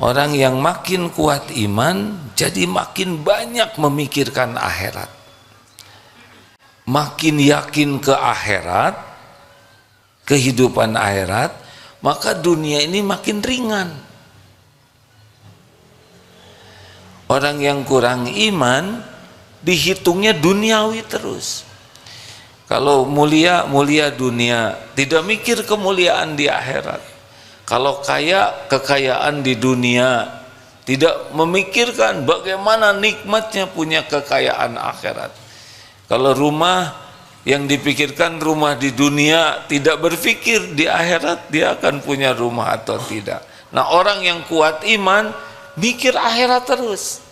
Orang yang makin kuat iman, jadi makin banyak memikirkan akhirat. Makin yakin ke akhirat, kehidupan akhirat, maka dunia ini makin ringan. Orang yang kurang iman, dihitungnya duniawi terus. Kalau mulia, mulia dunia, tidak mikir kemuliaan di akhirat. Kalau kaya, kekayaan di dunia, tidak memikirkan bagaimana nikmatnya punya kekayaan akhirat. Kalau rumah, yang dipikirkan rumah di dunia, tidak berpikir di akhirat dia akan punya rumah atau tidak. Nah, orang yang kuat iman mikir akhirat terus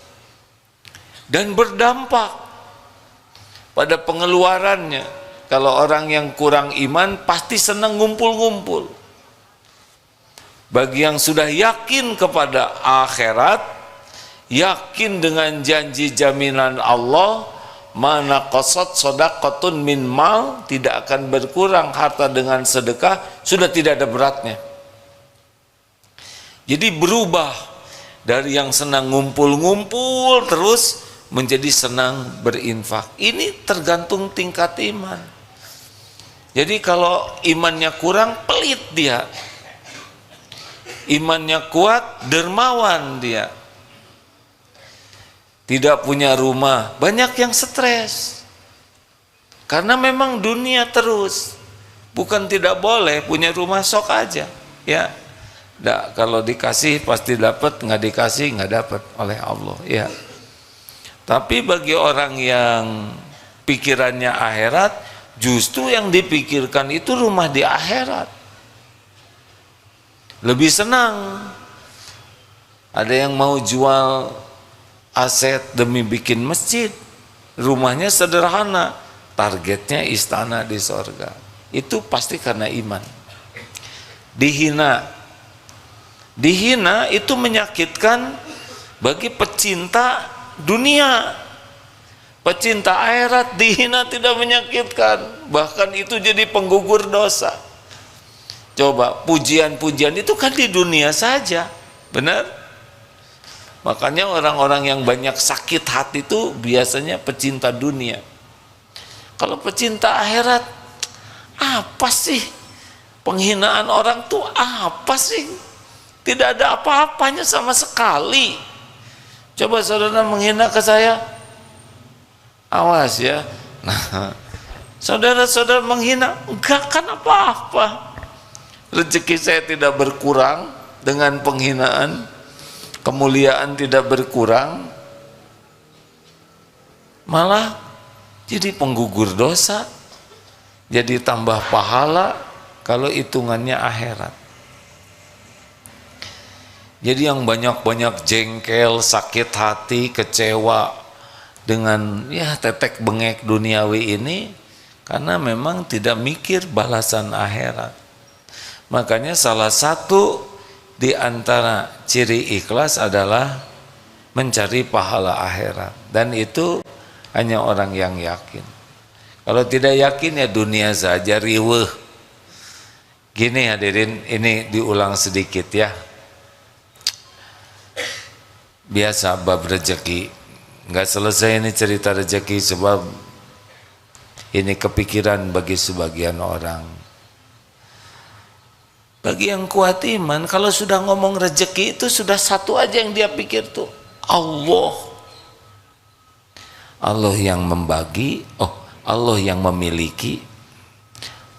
dan berdampak pada pengeluarannya. Kalau orang yang kurang iman pasti senang ngumpul-ngumpul. Bagi yang sudah yakin kepada akhirat, yakin dengan janji jaminan Allah, mana qasat shadaqatun min mal, tidak akan berkurang harta dengan sedekah, sudah tidak ada beratnya. Jadi berubah dari yang senang ngumpul-ngumpul terus menjadi senang berinfak. Ini tergantung tingkat iman. Jadi kalau imannya kurang, pelit dia. Imannya kuat, dermawan dia. Tidak punya rumah, banyak yang stres. Karena memang dunia terus. Bukan tidak boleh punya rumah, sok aja, ya. Nah, kalau dikasih pasti dapat, nggak dikasih nggak dapat oleh Allah, ya. Tapi bagi orang yang pikirannya akhirat, justru yang dipikirkan itu rumah di akhirat. Lebih senang. Ada yang mau jual aset demi bikin masjid, rumahnya sederhana, targetnya istana di sorga. Itu pasti karena iman. Dihina itu menyakitkan bagi pecinta dunia. Pecinta akhirat dihina tidak menyakitkan, bahkan itu jadi penggugur dosa. Coba, pujian-pujian itu kan di dunia saja, benar? Makanya orang-orang yang banyak sakit hati itu biasanya pecinta dunia. Kalau pecinta akhirat, apa sih? Penghinaan orang tuh apa sih? Tidak ada apa-apanya sama sekali. Coba saudara menghina ke saya, awas ya. Nah, saudara-saudara menghina, enggak kan apa-apa. Rezeki saya tidak berkurang dengan penghinaan, kemuliaan tidak berkurang, malah jadi penggugur dosa, jadi tambah pahala kalau hitungannya akhirat. Jadi yang banyak-banyak jengkel, sakit hati, kecewa dengan ya tetek bengek duniawi ini, karena memang tidak mikir balasan akhirat. Makanya salah satu di antara ciri ikhlas adalah mencari pahala akhirat, dan itu hanya orang yang yakin. Kalau tidak yakin ya dunia saja riweuh. Gini hadirin, ini diulang sedikit ya. Biasa bab rezeki, nggak selesai ini cerita rezeki sebab ini kepikiran bagi sebagian orang. Bagi yang kuat iman, kalau sudah ngomong rezeki itu sudah satu aja yang dia pikir tuh, Allah. Allah yang membagi, Allah yang memiliki,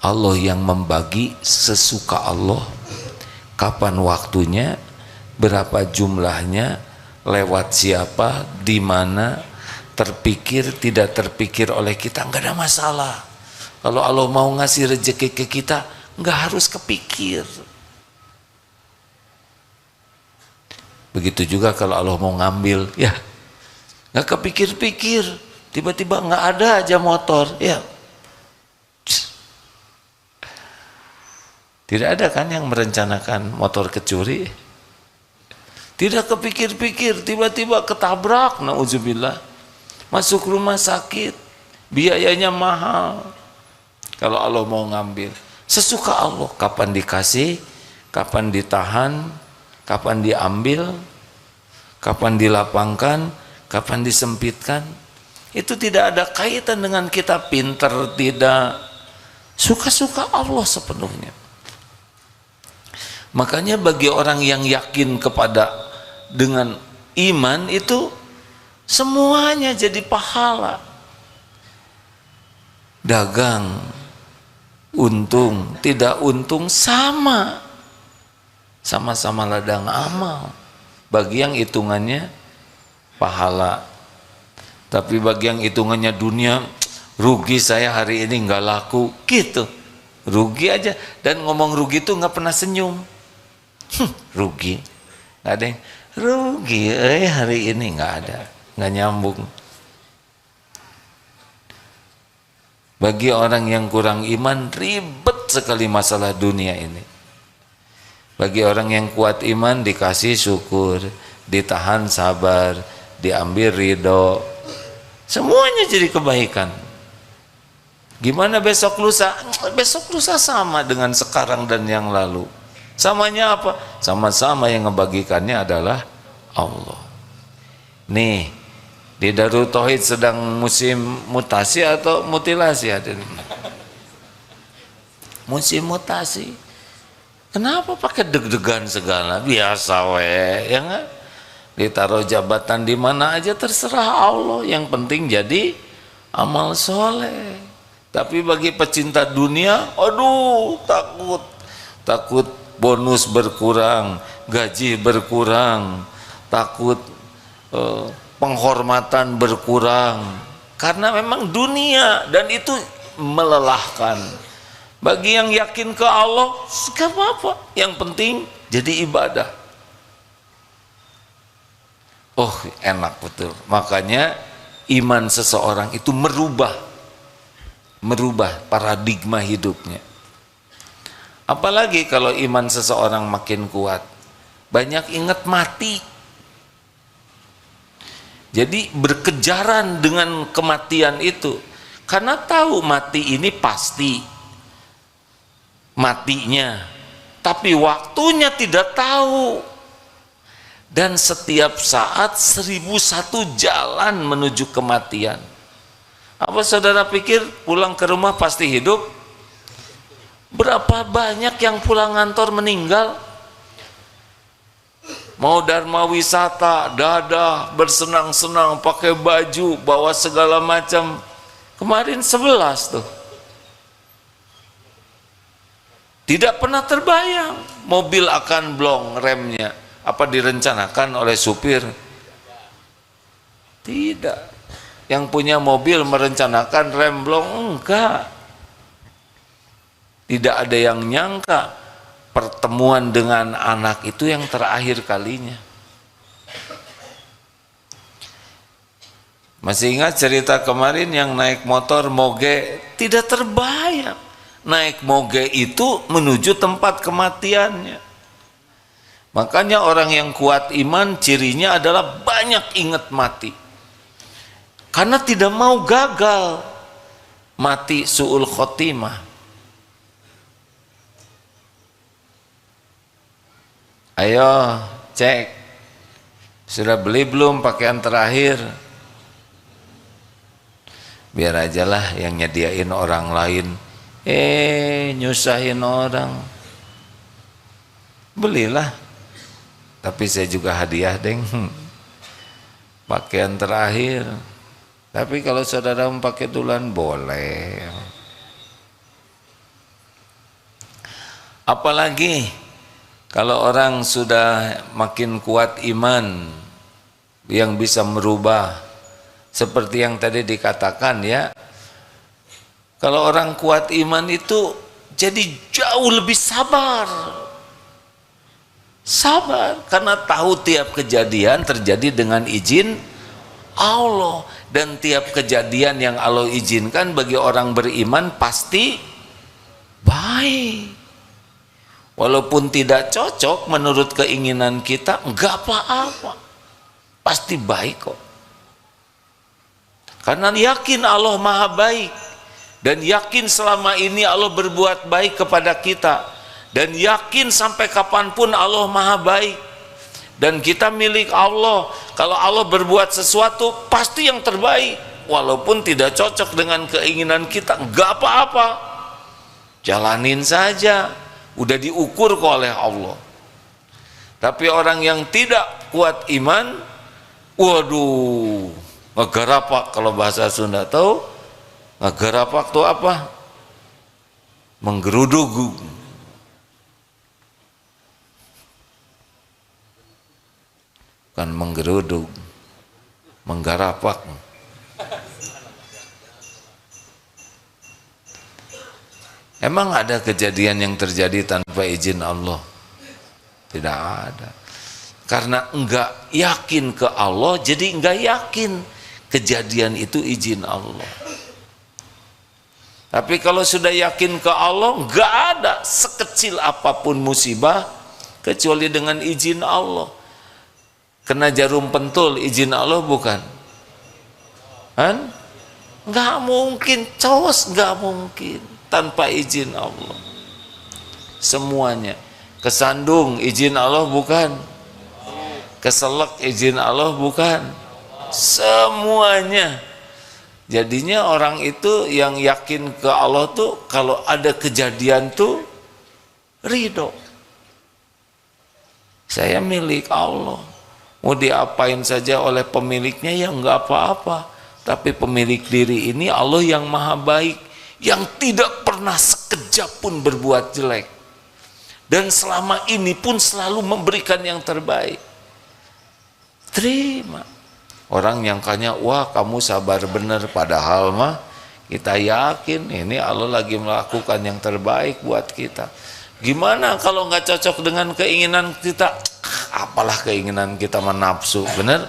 Allah yang membagi sesuka Allah. Kapan waktunya, berapa jumlahnya, lewat siapa, di mana, terpikir, tidak terpikir oleh kita, nggak ada masalah. Kalau Allah mau ngasih rezeki ke kita, nggak harus kepikir. Begitu juga kalau Allah mau ngambil, ya nggak kepikir-pikir, tiba-tiba nggak ada aja motor, ya tidak ada kan yang merencanakan motor kecuri, tidak kepikir-pikir, tiba-tiba ketabrak, nauzubillah, masuk rumah sakit, biayanya mahal. Kalau Allah mau ngambil, sesuka Allah, kapan dikasih, kapan ditahan, kapan diambil, kapan dilapangkan, kapan disempitkan. Itu tidak ada kaitan dengan kita pintar tidak. Suka-suka Allah sepenuhnya. Makanya bagi orang yang yakin kepada dengan iman itu semuanya jadi pahala. Dagang, untung, tidak untung sama. Sama-sama ladang amal. Bagi yang hitungannya pahala. Tapi bagi yang hitungannya dunia, rugi saya hari ini nggak laku, gitu. Rugi aja. Dan ngomong rugi itu nggak pernah senyum. Rugi. Nggak ada yang rugi, hari ini nggak ada. Nggak nyambung. Bagi orang yang kurang iman, ribet sekali masalah dunia ini. Bagi orang yang kuat iman, dikasih syukur, ditahan sabar, diambil ridho, semuanya jadi kebaikan. Gimana besok lusa? Besok lusa sama dengan sekarang dan yang lalu. Samanya apa? Sama-sama yang ngebagikannya adalah Allah. Nih, di Darul Tauhid sedang musim mutasi atau mutilasi hadirin? Musim mutasi. Kenapa pakai deg-degan segala? Biasa ya enggak? Ditaruh jabatan di mana aja terserah Allah, yang penting jadi amal soleh. Tapi bagi pecinta dunia, aduh, takut bonus berkurang, gaji berkurang, takut penghormatan berkurang, karena memang dunia dan itu melelahkan. Bagi yang yakin ke Allah, gak apa-apa, yang penting jadi ibadah. Oh, enak betul. Makanya iman seseorang itu merubah paradigma hidupnya. Apalagi kalau iman seseorang makin kuat, banyak ingat mati. Jadi berkejaran dengan kematian itu, karena tahu mati ini pasti matinya, tapi waktunya tidak tahu. Dan setiap saat 1001 jalan menuju kematian. Apa saudara pikir pulang ke rumah pasti hidup? Berapa banyak yang pulang kantor meninggal? Mau dharma wisata, dadah, bersenang-senang, pakai baju, bawa segala macam. Kemarin 11 tuh. Tidak pernah terbayang mobil akan blong remnya. Apa direncanakan oleh supir? Tidak. Yang punya mobil merencanakan rem blong? Enggak. Tidak ada yang nyangka pertemuan dengan anak itu yang terakhir kalinya. Masih ingat cerita kemarin yang naik motor moge? Tidak terbayang. Naik moge itu menuju tempat kematiannya. Makanya orang yang kuat iman cirinya adalah banyak ingat mati. Karena tidak mau gagal. Mati su'ul khotimah. Ayo cek. Sudah beli belum pakaian terakhir? Biar aja lah yang nyediain orang lain. Nyusahin orang. Belilah. Tapi saya juga hadiah deng, pakaian terakhir. Tapi kalau saudara mau pakai duluan boleh. Apalagi kalau orang sudah makin kuat iman, yang bisa merubah, seperti yang tadi dikatakan ya. Kalau orang kuat iman itu jadi jauh lebih sabar. Sabar, karena tahu tiap kejadian terjadi dengan izin Allah. Dan tiap kejadian yang Allah izinkan bagi orang beriman pasti baik. Walaupun tidak cocok menurut keinginan kita, enggak apa-apa, pasti baik kok. Karena yakin Allah maha baik. Dan yakin selama ini Allah berbuat baik kepada kita. Dan yakin sampai kapanpun Allah maha baik. Dan kita milik Allah. Kalau Allah berbuat sesuatu pasti yang terbaik, walaupun tidak cocok dengan keinginan kita, enggak apa-apa, jalanin saja, udah diukur oleh Allah. Tapi orang yang tidak kuat iman, waduh, ngegarapak, kalau bahasa Sunda tahu ngegarapak itu apa? Menggeruduk. Bukan menggeruduk, menggarapak. Emang ada kejadian yang terjadi tanpa izin Allah? Tidak ada. Karena enggak yakin ke Allah, jadi enggak yakin kejadian itu izin Allah. Tapi kalau sudah yakin ke Allah, enggak ada sekecil apapun musibah kecuali dengan izin Allah. Kena jarum pentul, izin Allah bukan? Kan? Enggak mungkin, cos, enggak mungkin tanpa izin Allah. Semuanya. Kesandung, izin Allah bukan? Keselak, izin Allah bukan? Semuanya. Jadinya orang itu yang yakin ke Allah tuh kalau ada kejadian tuh ridho. Saya milik Allah. Mau diapain saja oleh pemiliknya ya enggak apa-apa. Tapi pemilik diri ini Allah yang maha baik, yang tidak pernah sekejap pun berbuat jelek, dan selama ini pun selalu memberikan yang terbaik. Terima. Orang nyangkanya, wah kamu sabar bener, padahal mah kita yakin ini Allah lagi melakukan yang terbaik buat kita. Gimana kalau nggak cocok dengan keinginan kita? Apalah keinginan kita, menafsu, bener?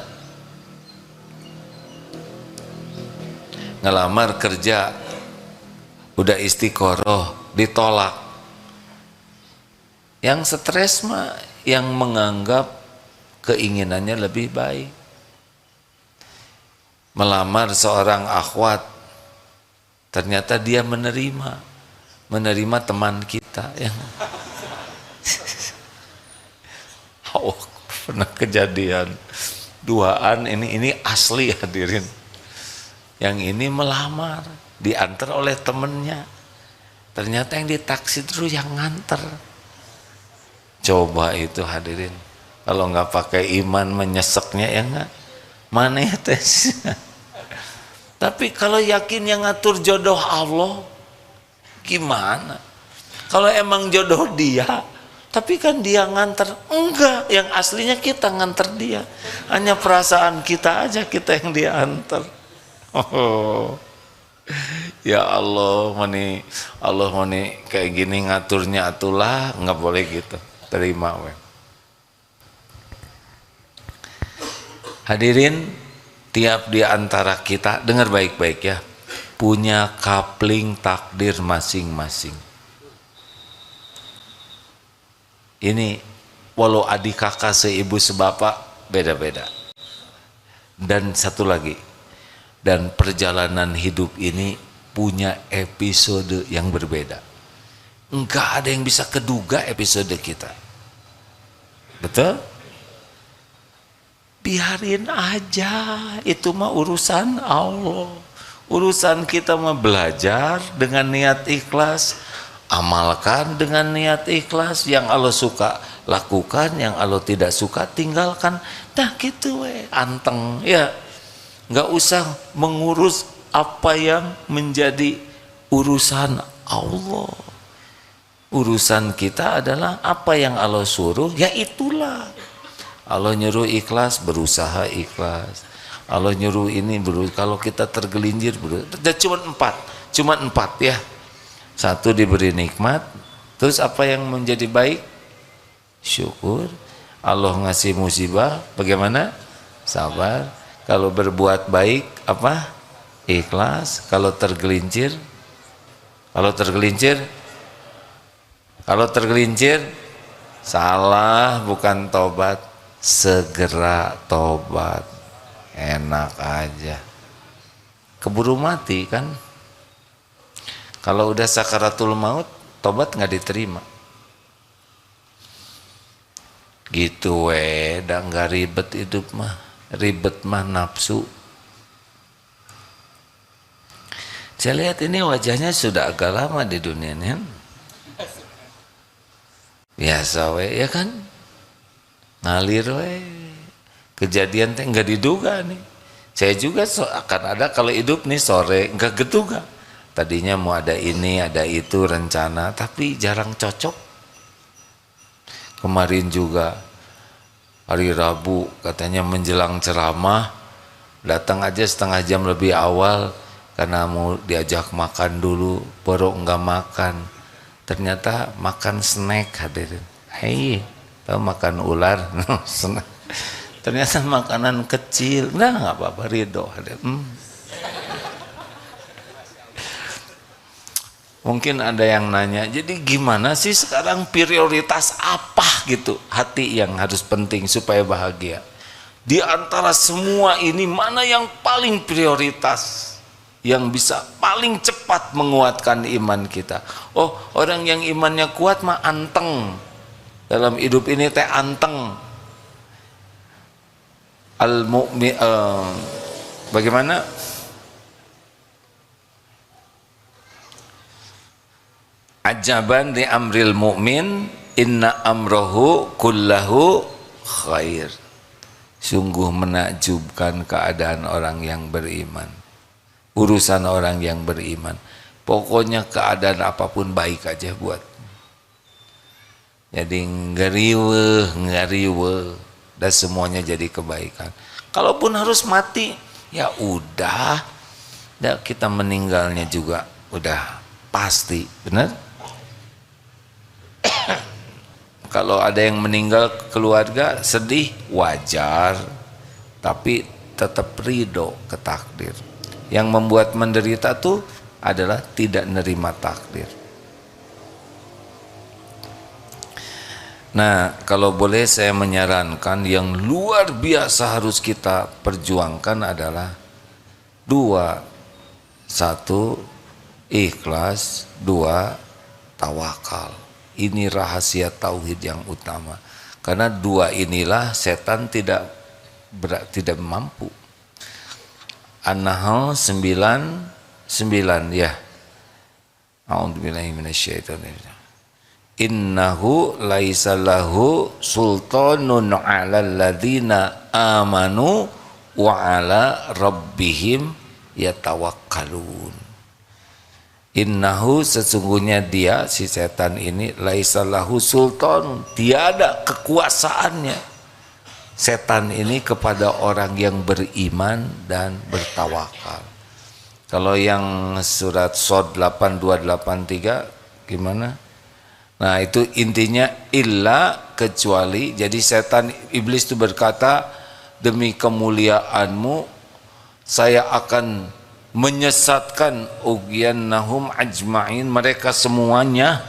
Ngelamar kerja, udah istiqoroh, ditolak. Yang stres mah yang menganggap keinginannya lebih baik. Melamar seorang akhwat, ternyata dia menerima teman kita yang oh, pernah kejadian duaan, ini asli hadirin. Yang ini melamar, diantar oleh temennya, ternyata yang ditaksi terus yang nganter. Coba itu hadirin, kalau nggak pakai iman menyeseknya ya nggak, mana ya tes. Tapi kalau yakin yang ngatur jodoh Allah, gimana? Kalau emang jodoh dia, tapi kan dia nganter, enggak, yang aslinya kita nganter dia, hanya perasaan kita aja kita yang dia antar. Oh, ya Allah, mani kayak gini ngaturnya atulah, nggak boleh gitu, terima we. Hadirin, tiap di antara kita, dengar baik-baik ya, punya kapling takdir masing-masing. Ini walau adik kakak seibu sebapak beda-beda. Dan satu lagi, dan perjalanan hidup ini punya episode yang berbeda. Enggak ada yang bisa keduga episode kita. Betul? Biarin aja, itu mah urusan Allah. Urusan kita mah belajar dengan niat ikhlas, amalkan dengan niat ikhlas. Yang Allah suka lakukan, yang Allah tidak suka tinggalkan. Nah gitu anteng ya, nggak usah mengurus apa yang menjadi urusan Allah. Urusan kita adalah apa yang Allah suruh, ya itulah. Allah nyuruh ikhlas, berusaha ikhlas. Allah nyuruh ini, kalau kita tergelincir, cuma empat ya. Satu, diberi nikmat, terus apa yang menjadi baik? Syukur. Allah ngasih musibah, bagaimana? Sabar. Kalau berbuat baik, apa? Ikhlas. Kalau tergelincir, salah, bukan tobat, segera tobat. Enak aja, keburu mati kan. Kalau udah sakaratul maut, tobat nggak diterima. Gitu dah nggak ribet hidup mah. Ribet mah nafsu. Saya lihat ini wajahnya sudah agak lama di dunia ini. Biasa ya kan? Ngalir kejadian teh nggak diduga nih. Saya juga akan ada kalau hidup nih sore nggak geduga. Tadinya mau ada ini ada itu rencana tapi jarang cocok. Kemarin juga hari Rabu katanya menjelang ceramah datang aja setengah jam lebih awal karena mau diajak makan dulu, baru enggak makan. Ternyata makan snack hadirin. Hei, tahu makan ular? Snack. Ternyata makanan kecil. Nah, nggak apa-apa, ridho hadirin. Mungkin ada yang nanya, jadi gimana sih sekarang prioritas apa gitu hati yang harus penting supaya bahagia? Di antara semua ini mana yang paling prioritas? Yang bisa paling cepat menguatkan iman kita. Oh, orang yang imannya kuat mah anteng. Dalam hidup ini teh anteng. Al-mu'min bagaimana? Ajaban li amril mu'min inna amrohu kullahu khair. Sungguh menakjubkan keadaan orang yang beriman. Urusan orang yang beriman. Pokoknya keadaan apapun baik aja buat. Jadi ngariwe dan semuanya jadi kebaikan. Kalaupun harus mati, ya udah. Dan kita meninggalnya juga udah pasti, benar? Kalau ada yang meninggal keluarga sedih wajar, tapi tetap ridho ke takdir. Yang membuat menderita tuh adalah tidak nerima takdir. Nah, kalau boleh saya menyarankan yang luar biasa harus kita perjuangkan adalah dua. Satu, ikhlas. Dua, tawakal. Ini rahasia tauhid yang utama. Karena dua inilah setan tidak mampu. An-Nahl 9:9 ya. A'udzubillahi minasyaitonir. Innahu laisa lahu sultanun 'alal ladzina amanu wa 'ala rabbihim yatawakkalun. Innahu sesungguhnya dia si setan ini laisa lahu sultan, tiada kekuasaannya setan ini kepada orang yang beriman dan bertawakal. Kalau yang surat Shad 8283 gimana? Nah itu intinya illa kecuali, jadi setan iblis itu berkata demi kemuliaanmu saya akan menyesatkan ughwiyannahum ajma'in, mereka semuanya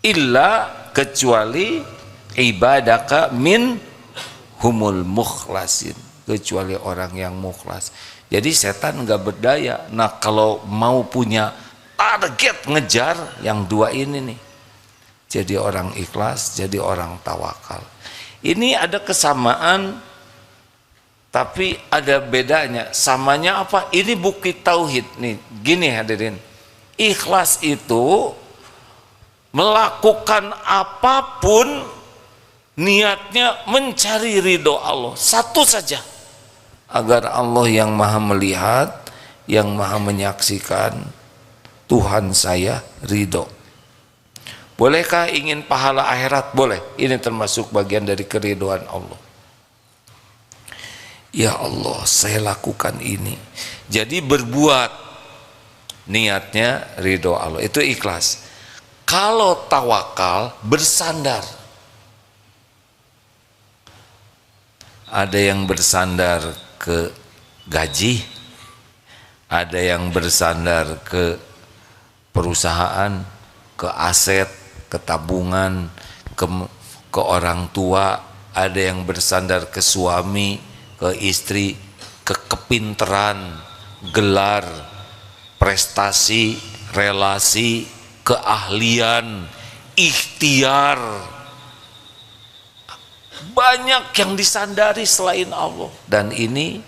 illa kecuali ibadaka min humul mukhlasin, kecuali orang yang mukhlas. Jadi setan nggak berdaya. Nah kalau mau punya target ngejar yang dua ini nih, jadi orang ikhlas, jadi orang tawakal. Ini ada kesamaan tapi ada bedanya. Samanya apa? Ini bukti tauhid nih. Gini hadirin, ikhlas itu melakukan apapun niatnya mencari ridho Allah, satu saja, agar Allah yang maha melihat, yang maha menyaksikan, Tuhan saya ridho. Bolehkah ingin pahala akhirat? Boleh. Ini termasuk bagian dari keridhoan Allah. Ya Allah, saya lakukan ini. Jadi berbuat niatnya ridho Allah, itu ikhlas. Kalau tawakal bersandar. Ada yang bersandar ke gaji, ada yang bersandar ke perusahaan, ke aset, ke tabungan, ke orang tua, ada yang bersandar ke suami, ke istri, ke kepinteran, gelar, prestasi, relasi, keahlian, ikhtiar, banyak yang disandari selain Allah, dan ini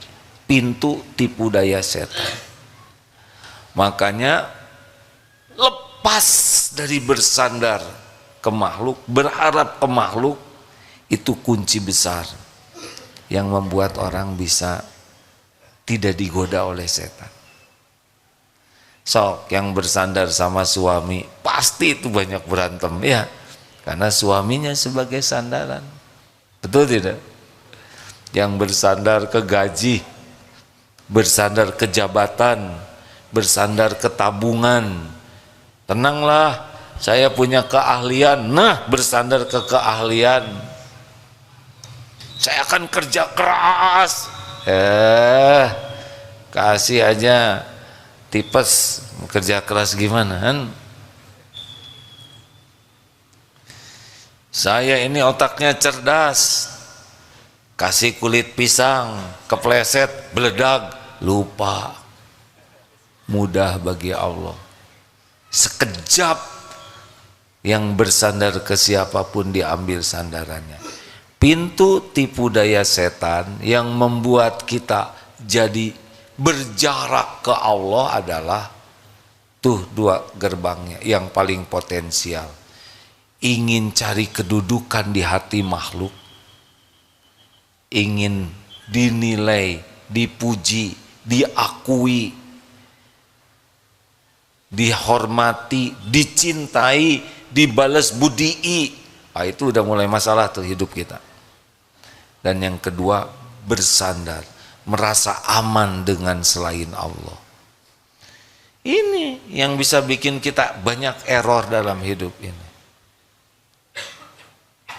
pintu tipu daya setan. Makanya lepas dari bersandar ke makhluk, berharap ke makhluk, itu kunci besar yang membuat orang bisa tidak digoda oleh setan. Sok yang bersandar sama suami pasti itu banyak berantem ya, karena suaminya sebagai sandaran. Betul tidak? Yang bersandar ke gaji, bersandar ke jabatan, bersandar ke tabungan, tenanglah saya punya keahlian, nah bersandar ke keahlian, saya akan kerja keras, kasih aja tipes, kerja keras gimana kan? Saya ini otaknya cerdas, kasih kulit pisang, kepleset, beledag, lupa. Mudah bagi Allah. Sekejap yang bersandar ke siapapun diambil sandarannya. Pintu tipu daya setan yang membuat kita jadi berjarak ke Allah adalah tuh dua gerbangnya yang paling potensial. Ingin cari kedudukan di hati makhluk, ingin dinilai, dipuji, diakui, dihormati, dicintai, dibalas budii. Itu udah mulai masalah tuh hidup kita. Dan yang kedua, bersandar, merasa aman dengan selain Allah. Ini yang bisa bikin kita banyak error dalam hidup ini.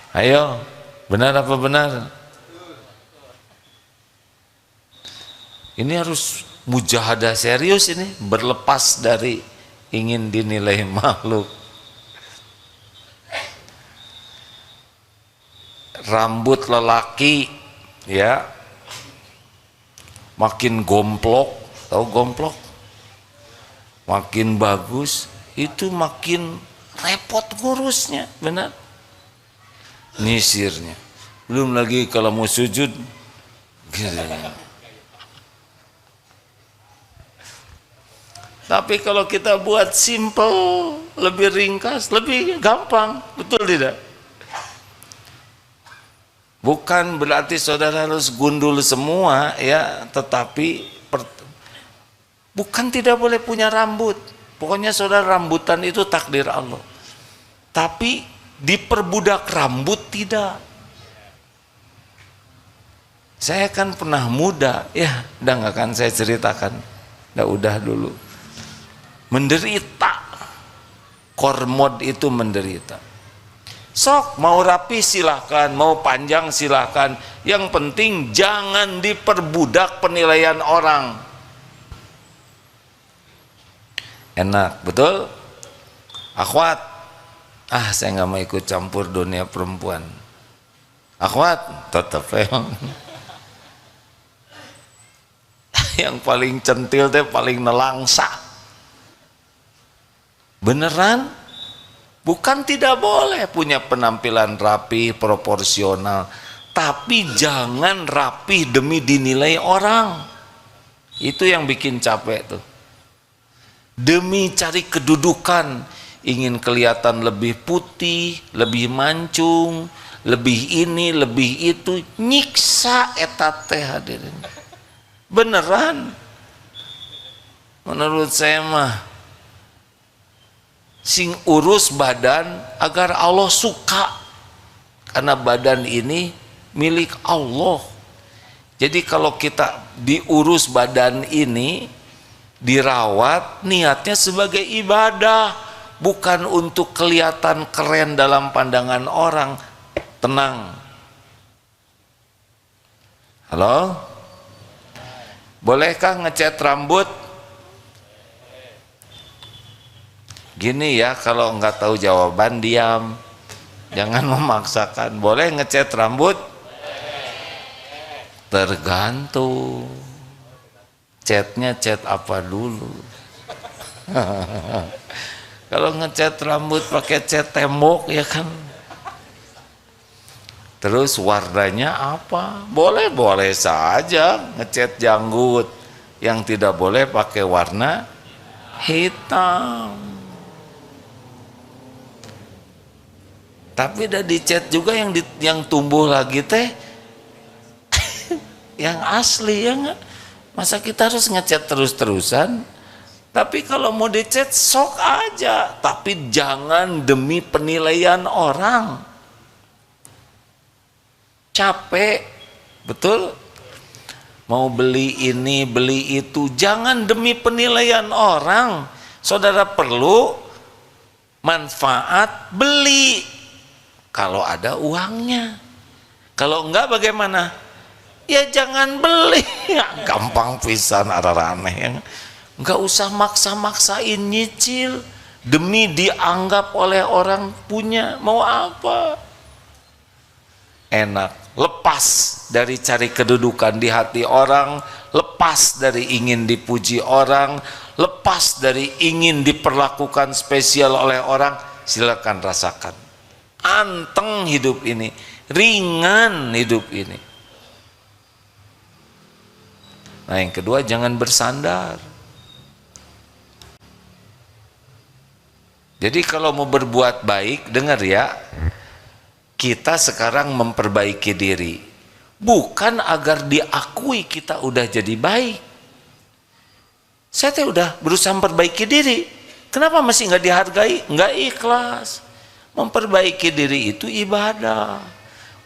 Ayo, benar apa benar? Ini harus mujahadah serius ini, berlepas dari ingin dinilai makhluk. Rambut lelaki ya makin gomplok, tahu gomplok? Makin bagus, itu makin repot ngurusnya, benar? Nyisirnya. Belum lagi kalau mau sujud gitu. Tapi kalau kita buat simple, lebih ringkas, lebih gampang, betul tidak? Bukan berarti saudara harus gundul semua ya, tetapi bukan tidak boleh punya rambut. Pokoknya saudara rambutan itu takdir Allah. Tapi diperbudak rambut tidak. Saya kan pernah muda, ya udah nggak akan saya ceritakan, udah dulu. Menderita, kormod itu menderita. Sok mau rapi silahkan, mau panjang silahkan. Yang penting jangan diperbudak penilaian orang. Enak, betul? Akhwat, saya nggak mau ikut campur dunia perempuan. Akhwat, tetap yang paling centil teh paling nelangsa. Beneran? Bukan tidak boleh punya penampilan rapi, proporsional, tapi jangan rapi demi dinilai orang. Itu yang bikin capek tuh. Demi cari kedudukan, ingin kelihatan lebih putih, lebih mancung, lebih ini, lebih itu, nyiksa eta teh hadirin. Beneran. Menurut saya mah sing urus badan agar Allah suka, karena badan ini milik Allah. Jadi kalau kita diurus badan ini, dirawat, niatnya sebagai ibadah, bukan untuk kelihatan keren dalam pandangan orang. Tenang. Halo? Bolehkah ngecat rambut? Gini ya, kalau nggak tahu jawaban diam, jangan memaksakan. Boleh ngecat rambut? Tergantung. Catnya cat apa dulu? Kalau ngecat rambut pakai cat tembok ya kan Terus warnanya apa? Boleh-boleh saja ngecat janggut. Yang tidak boleh pakai warna hitam. Tapi udah dicat juga yang tumbuh lagi teh yang asli ya nggak? Masa kita harus ngecat terus-terusan? Tapi kalau mau dicat sok aja, tapi jangan demi penilaian orang. Capek, betul? Mau beli ini, beli itu, jangan demi penilaian orang. Saudara perlu manfaat, beli kalau ada uangnya. Kalau enggak bagaimana? Ya jangan beli. Ya, gampang pisan, aneh. Enggak usah maksa-maksain nyicil demi dianggap oleh orang punya. Mau apa? Enak, lepas dari cari kedudukan di hati orang, lepas dari ingin dipuji orang, lepas dari ingin diperlakukan spesial oleh orang. Silakan rasakan. Anteng hidup ini, ringan hidup ini. Nah, yang kedua, jangan bersandar. Jadi kalau mau berbuat baik, dengar ya, kita sekarang memperbaiki diri, bukan agar diakui kita udah jadi baik. Saya teh udah berusaha memperbaiki diri, kenapa masih nggak dihargai? Nggak ikhlas. Memperbaiki diri itu ibadah.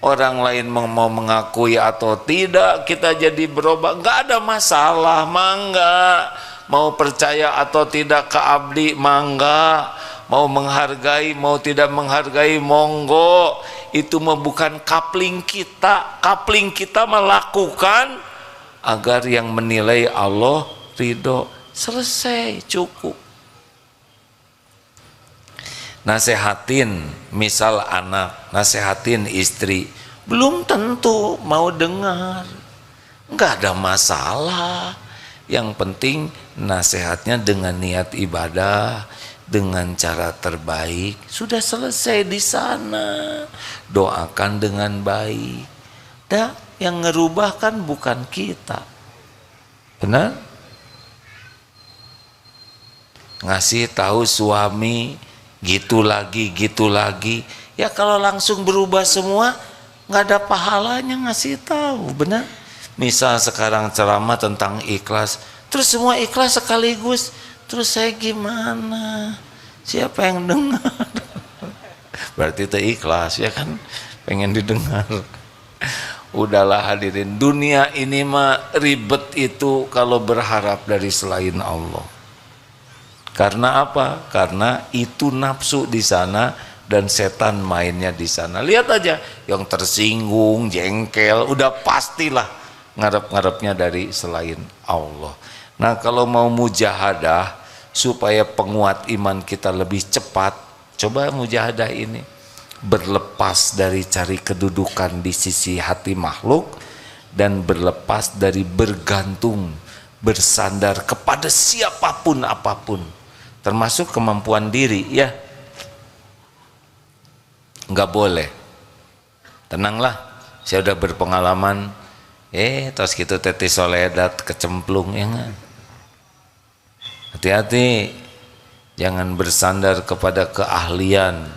Orang lain mau mengakui atau tidak, kita jadi berubah, nggak ada masalah, mangga. Mau percaya atau tidak ke abdi, mangga. Mau menghargai, mau tidak menghargai, monggo. Itu mah bukan kapling kita. Kapling kita melakukan agar yang menilai Allah ridho. Selesai, cukup. Nasehatin, misal anak, nasehatin istri, belum tentu mau dengar. Enggak ada masalah. Yang penting nasihatnya dengan niat ibadah, dengan cara terbaik. Sudah selesai di sana. Doakan dengan baik. Dah, yang ngerubah kan bukan kita. Benar? Ngasih tahu suami gitu lagi. Ya kalau langsung berubah semua, nggak ada pahalanya ngasih tahu, benar? Misal sekarang ceramah tentang ikhlas, terus semua ikhlas sekaligus, terus saya gimana? Siapa yang dengar? Berarti itu ikhlas, ya kan? Pengen didengar. Udahlah hadirin, dunia ini mah ribet itu kalau berharap dari selain Allah. Karena apa? Karena itu nafsu di sana dan setan mainnya di sana. Lihat aja, yang tersinggung, jengkel, udah pastilah ngarep-ngarepnya dari selain Allah. Nah, kalau mau mujahadah supaya penguat iman kita lebih cepat, coba mujahadah ini. Berlepas dari cari kedudukan di sisi hati makhluk dan berlepas dari bergantung, bersandar kepada siapapun apapun, termasuk kemampuan diri, ya. Nggak boleh. Tenanglah, saya udah berpengalaman. Tos gitu teti soledat kecemplung, ya nggak? Hati-hati, jangan bersandar kepada keahlian.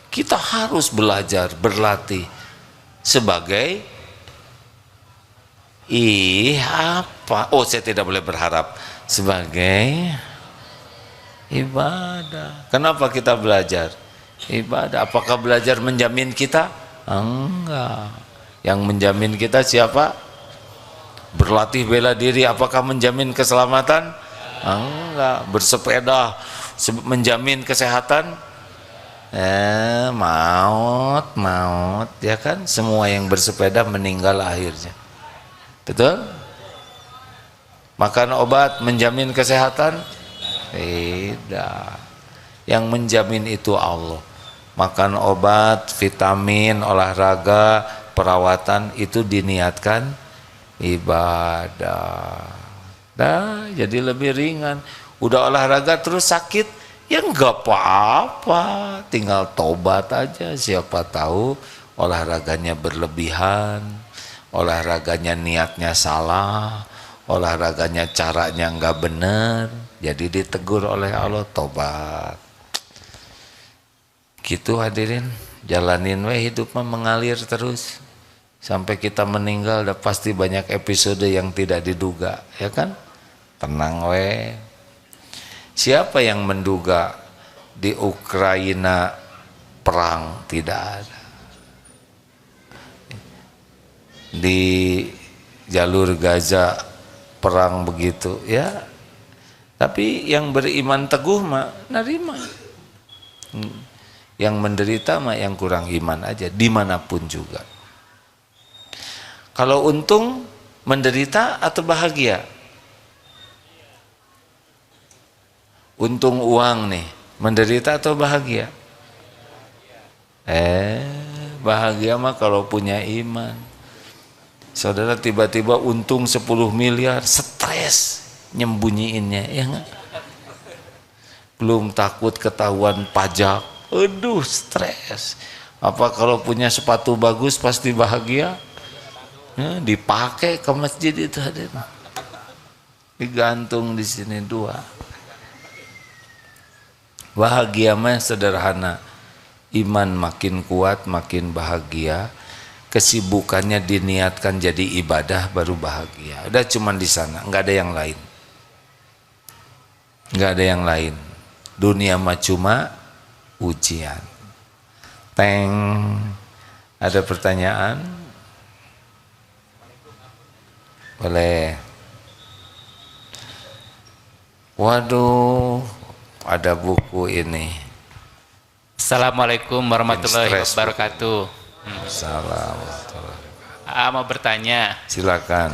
Kita harus belajar, berlatih sebagai saya tidak boleh berharap, sebagai ibadah. Kenapa kita belajar? Ibadah. Apakah belajar menjamin kita? Enggak. Yang menjamin kita siapa? Berlatih bela diri apakah menjamin keselamatan? Enggak. Bersepeda menjamin kesehatan? Maut, ya kan? Semua yang bersepeda meninggal akhirnya. Betul? Makan obat menjamin kesehatan? Tidak. Yang menjamin itu Allah. Makan obat, vitamin, olahraga, perawatan itu diniatkan ibadah. Nah, jadi lebih ringan. Udah olahraga terus sakit, ya enggak apa-apa, tinggal tobat aja. Siapa tahu olahraganya berlebihan, olahraganya niatnya salah, olahraganya caranya nggak bener, jadi ditegur oleh Allah, tobat. Gitu hadirin, jalanin we hidup mah mengalir terus sampai kita meninggal. Udah pasti banyak episode yang tidak diduga, ya kan? Tenang we. Siapa yang menduga di Ukraina perang? Tidak ada. Di jalur Gaza perang begitu, ya. Tapi yang beriman teguh mah nerima. Yang menderita mah yang kurang iman aja, dimanapun juga. Kalau untung menderita atau bahagia? Untung uang nih, menderita atau bahagia? Bahagia mah kalau punya iman. Saudara tiba-tiba untung 10 miliar, stres nyembunyiinnya, ya enggak? Belum takut ketahuan pajak, aduh stres. Apa kalau punya sepatu bagus pasti bahagia? Ya, dipakai ke masjid itu hadir. Digantung di sini dua. Bahagia mah sederhana. Iman makin kuat, makin bahagia. Kesibukannya diniatkan jadi ibadah baru bahagia. Udah cuman di sana, nggak ada yang lain. Nggak ada yang lain. Dunia mah cuma ujian. Teng. Ada pertanyaan? Boleh. Waduh, ada buku ini. Assalamualaikum warahmatullahi wabarakatuh. Assalamualaikum. Mau bertanya. Silakan.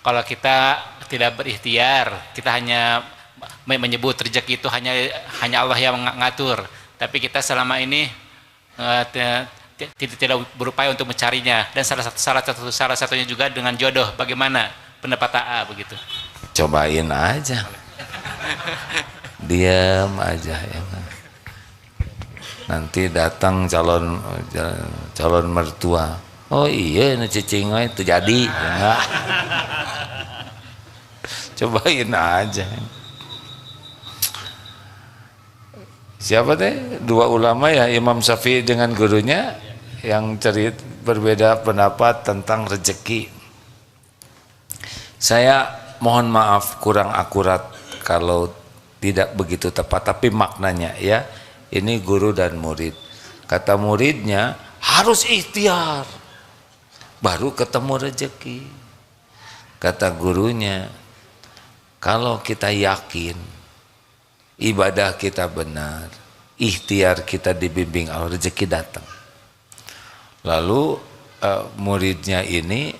Kalau kita tidak berikhtiar, kita hanya menyebut rezeki itu hanya Allah yang mengatur. Tapi kita selama ini tidak berupaya untuk mencarinya. Dan salah satunya juga dengan jodoh. Bagaimana pendapat AA begitu? Cobain aja. Diam aja ya. Nanti datang calon mertua. Oh iya, ini cicing itu jadi. Ya. Cobain aja. Siapa teh? Dua ulama ya, Imam Syafi'i dengan gurunya yang berbeda pendapat tentang rezeki. Saya mohon maaf kurang akurat kalau tidak begitu tepat, tapi maknanya ya. Ini guru dan murid. Kata muridnya harus ikhtiar baru ketemu rezeki. Kata gurunya, kalau kita yakin ibadah kita benar, ikhtiar kita dibimbing Allah, rezeki datang. Lalu muridnya ini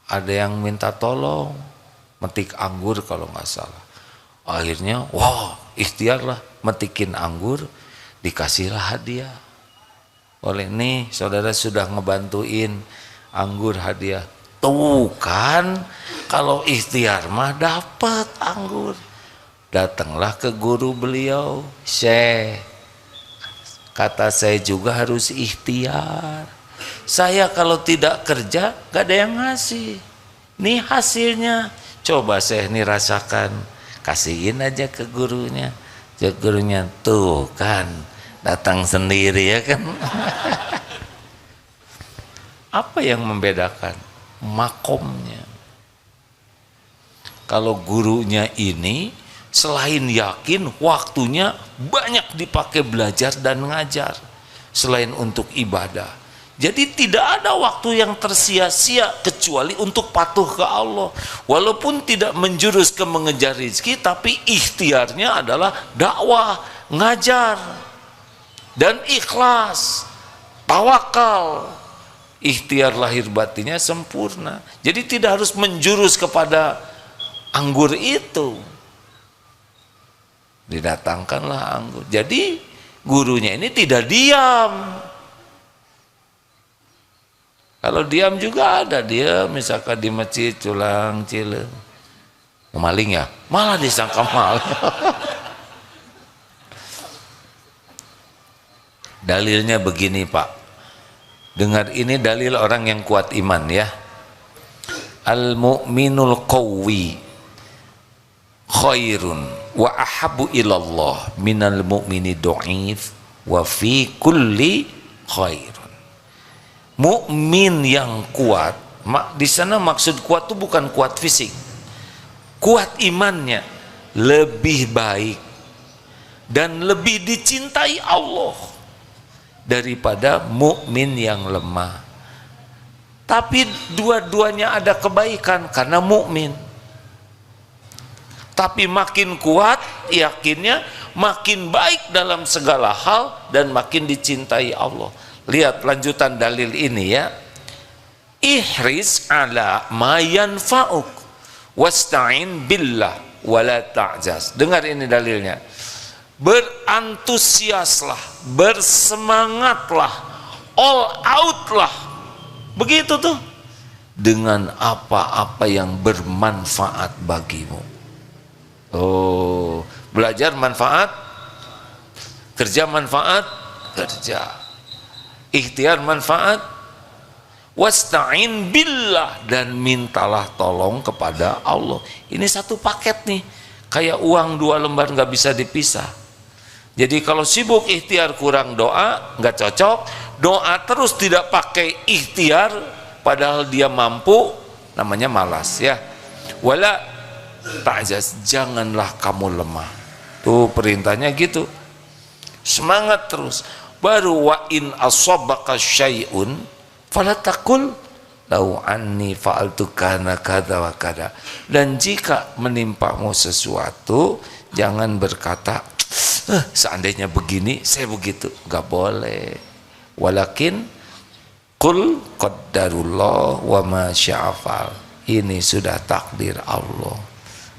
ada yang minta tolong metik anggur kalau nggak salah. Akhirnya wow, ikhtiarlah metikin anggur, dikasihlah hadiah. Oleh nih saudara sudah ngebantuin anggur hadiah. Tuh kan kalau ikhtiar mah dapat anggur. Datanglah ke guru beliau, Syekh, kata saya juga harus ikhtiar. Saya kalau tidak kerja gak ada yang ngasih. Nih hasilnya, coba Syekh nih rasakan. Kasihin aja ke gurunya. Gurunya tuh kan datang sendiri ya kan. Apa yang membedakan? Makomnya. Kalau gurunya ini selain yakin, waktunya banyak dipakai belajar dan ngajar selain untuk ibadah. Jadi tidak ada waktu yang tersia-sia kecuali untuk patuh ke Allah. Walaupun tidak menjurus ke mengejar rezeki, tapi ikhtiarnya adalah dakwah, ngajar, dan ikhlas, tawakal. Ikhtiar lahir batinnya sempurna. Jadi tidak harus menjurus kepada anggur itu. Didatangkanlah anggur. Jadi gurunya ini tidak diam. Kalau diam juga ada dia, misalkan di masjid culang cileng, maling ya, malah disangka maling. Dalilnya begini Pak, Dengar, ini dalil orang yang kuat iman ya. Al-mu'minul qawwi khairun wa ahabu ilallah minal mu'mini du'if wa fi kulli khairun. Mukmin yang kuat, di sana maksud kuat itu bukan kuat fisik. Kuat imannya lebih baik dan lebih dicintai Allah daripada mukmin yang lemah. Tapi dua-duanya ada kebaikan karena mukmin. Tapi makin kuat yakinnya, makin baik dalam segala hal dan makin dicintai Allah. Lihat lanjutan dalil ini ya. Ihris ala ma yanfa'uk wasta'in billah wala ta'jaz. Dengar ini dalilnya. Berantusiaslah, bersemangatlah, all out lah, begitu tuh, dengan apa-apa yang bermanfaat bagimu. Oh, belajar manfaat, kerja manfaat, kerja, ikhtiar manfaat, wasta'in billah, dan mintalah tolong kepada Allah. Ini satu paket nih, kayak uang 2 lembar nggak bisa dipisah. Jadi kalau sibuk ikhtiar kurang doa, nggak cocok. Doa terus tidak pakai ikhtiar, padahal dia mampu, namanya malas ya. Wala ta'jaz, janganlah kamu lemah. Tuh perintahnya gitu. Semangat terus. Baru wa in asabaka syai'un fala taqul lau anni fa'altu kana kadza wa kadza. Dan jika menimpamu sesuatu, jangan berkata seandainya begini saya begitu, nggak boleh. Walakin qul qaddarullah wa ma sya'afal. Ini sudah takdir Allah.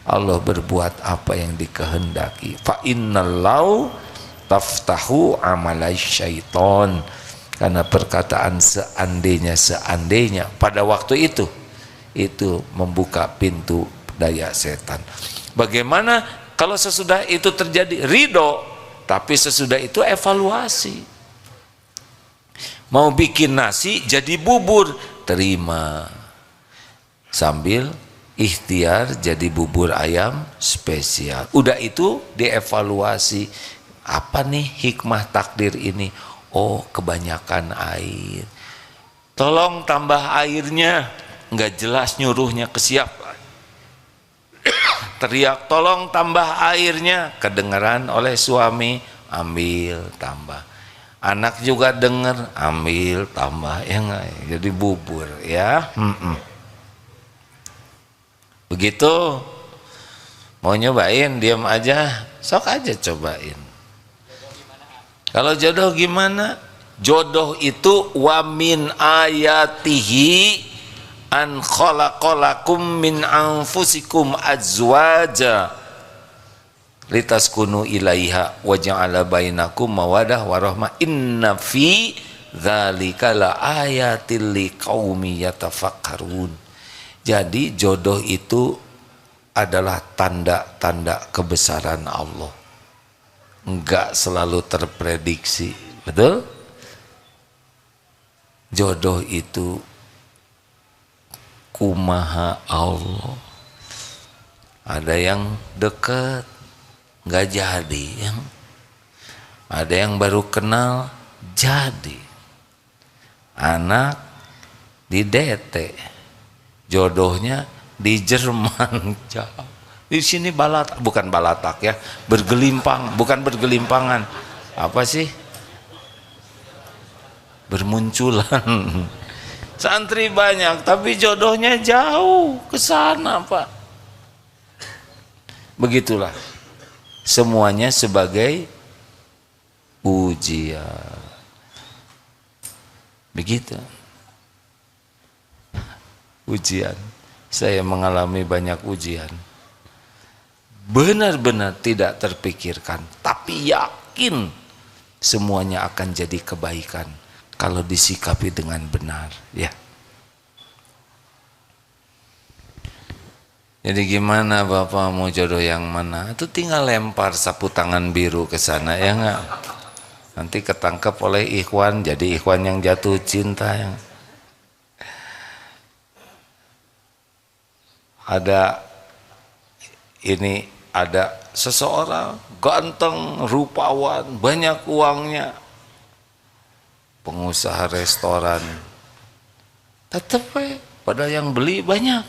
Allah berbuat apa yang dikehendaki. Fa innallahu taftahu amalai syaiton. Karena perkataan seandainya pada waktu itu membuka pintu daya setan. Bagaimana kalau sesudah itu terjadi? Ridho, tapi sesudah itu evaluasi. Mau bikin nasi jadi bubur, terima, sambil ikhtiar jadi bubur ayam spesial. Udah itu dievaluasi, apa nih hikmah takdir ini? Oh, kebanyakan air, tolong tambah airnya. Nggak jelas nyuruhnya ke siapa. Teriak tolong tambah airnya, kedengaran oleh suami, ambil tambah. Anak juga dengar, ambil tambah, ya enggak? Jadi bubur ya. Begitu. Mau nyobain, diam aja, sok aja cobain. Kalau jodoh gimana? Jodoh itu wa min ayatihi an khalaqalakum min anfusikum azwaja litaskunu ilaiha wa ja'ala bainakum mawadah warahmah inna fi dzalika la ayatil liqaumi yatafakkarun. Jadi jodoh itu adalah tanda-tanda kebesaran Allah. Enggak selalu terprediksi, betul? Jodoh itu kumaha Allah. Ada yang dekat nggak jadi, yang ada yang baru kenal jadi. Anak di DT, jodohnya di Jerman jauh. Di sini bukan balatak ya, bergelimpang, bukan bergelimpangan. Apa sih? Bermunculan. Santri banyak, tapi jodohnya jauh ke sana, Pak. Begitulah. Semuanya sebagai ujian. Begitu. Ujian. Saya mengalami banyak ujian. Benar-benar tidak terpikirkan, tapi yakin semuanya akan jadi kebaikan kalau disikapi dengan benar, ya. Jadi gimana Bapak mau jodoh yang mana? Itu tinggal lempar sapu tangan biru ke sana, ya enggak? Nanti ketangkep oleh ikhwan, jadi ikhwan yang jatuh cinta. Ada seseorang ganteng, rupawan, banyak uangnya, pengusaha restoran, tetep padahal yang beli banyak,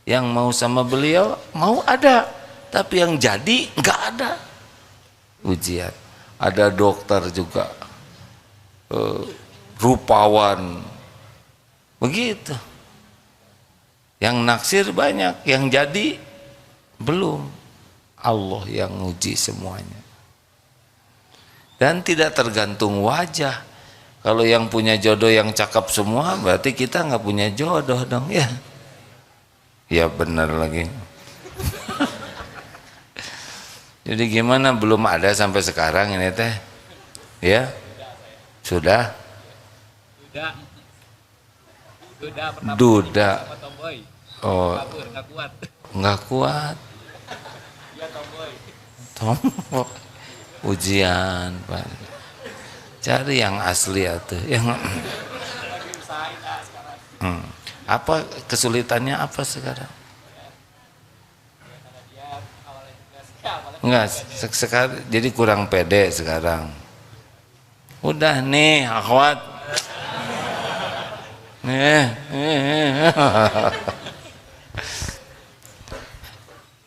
yang mau sama beliau mau ada, tapi yang jadi nggak ada. Ujian. Ada dokter juga, rupawan, begitu. Yang naksir banyak, yang jadi belum. Allah yang uji semuanya. Dan tidak tergantung wajah. Kalau yang punya jodoh yang cakep semua, berarti kita nggak punya jodoh dong ya. Ya benar lagi. Jadi gimana, belum ada sampai sekarang ini teh? Ya? Sudah? Duda. Oh, nggak kuat. Tomboy. Ujian, Pak. Cari yang asli atuh. Yang apa kesulitannya apa sekarang? Enggak, sekarang jadi kurang pede sekarang. Udah nih, akhwat.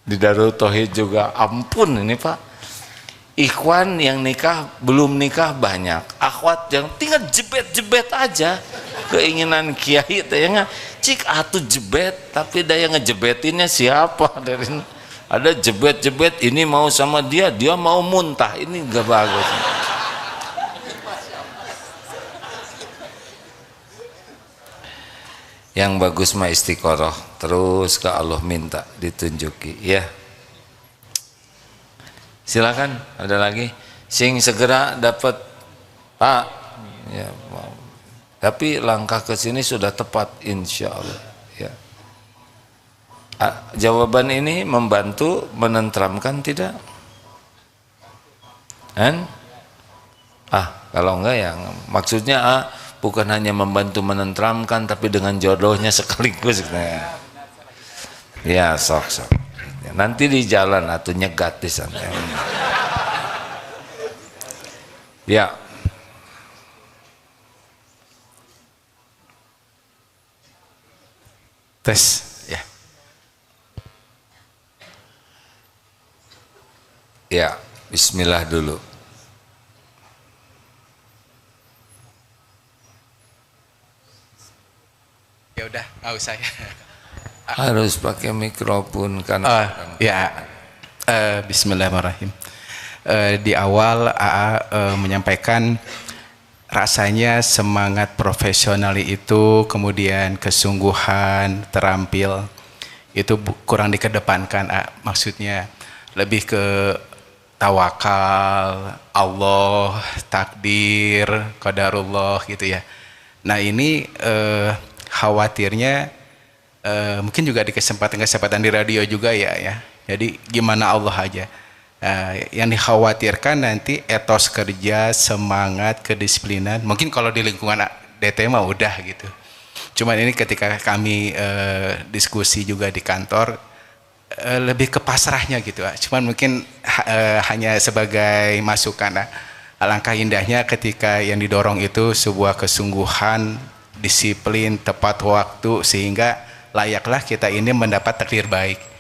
Di Darul Tauhid juga, ampun ini Pak. Ikhwan yang nikah, belum nikah banyak. Akhwat yang tinggal jebet-jebet aja. Keinginan kiai tanya, cik atuh jebet, tapi daya ngejebetinnya siapa dari ini? Ada jebet-jebet, ini mau sama dia mau muntah, ini gak bagus. Yang bagus mah istiqoroh, terus ke Allah minta ditunjuki ya. Silakan, ada lagi sing segera dapat Pak ya, tapi langkah ke sini sudah tepat insya Allah ya. Jawaban ini membantu menenteramkan tidak? Kalau enggak ya maksudnya bukan hanya membantu menenteramkan, tapi dengan jodohnya sekaligus. Ya sok. Nanti di jalan atau nyegat di sana. Ya. Tes ya. Ya, bismillah dulu. Ya udah, nggak usah ya. Harus pakai mikrofon kan. Bismillahirrahmanirrahim. Di awal AA menyampaikan rasanya semangat profesional itu, kemudian kesungguhan, terampil itu kurang dikedepankan. Maksudnya lebih ke tawakal, Allah, takdir, qadarullah gitu ya. Nah ini khawatirnya mungkin juga di kesempatan di radio juga ya. Jadi gimana Allah aja. Yang dikhawatirkan nanti etos kerja, semangat, kedisiplinan. Mungkin kalau di lingkungan DT mah udah gitu. Cuman ini ketika kami diskusi juga di kantor, lebih ke pasrahnya gitu. Cuman mungkin hanya sebagai masukan. Alangkah indahnya ketika yang didorong itu sebuah kesungguhan, disiplin, tepat waktu, sehingga layaklah kita ini mendapat takdir baik.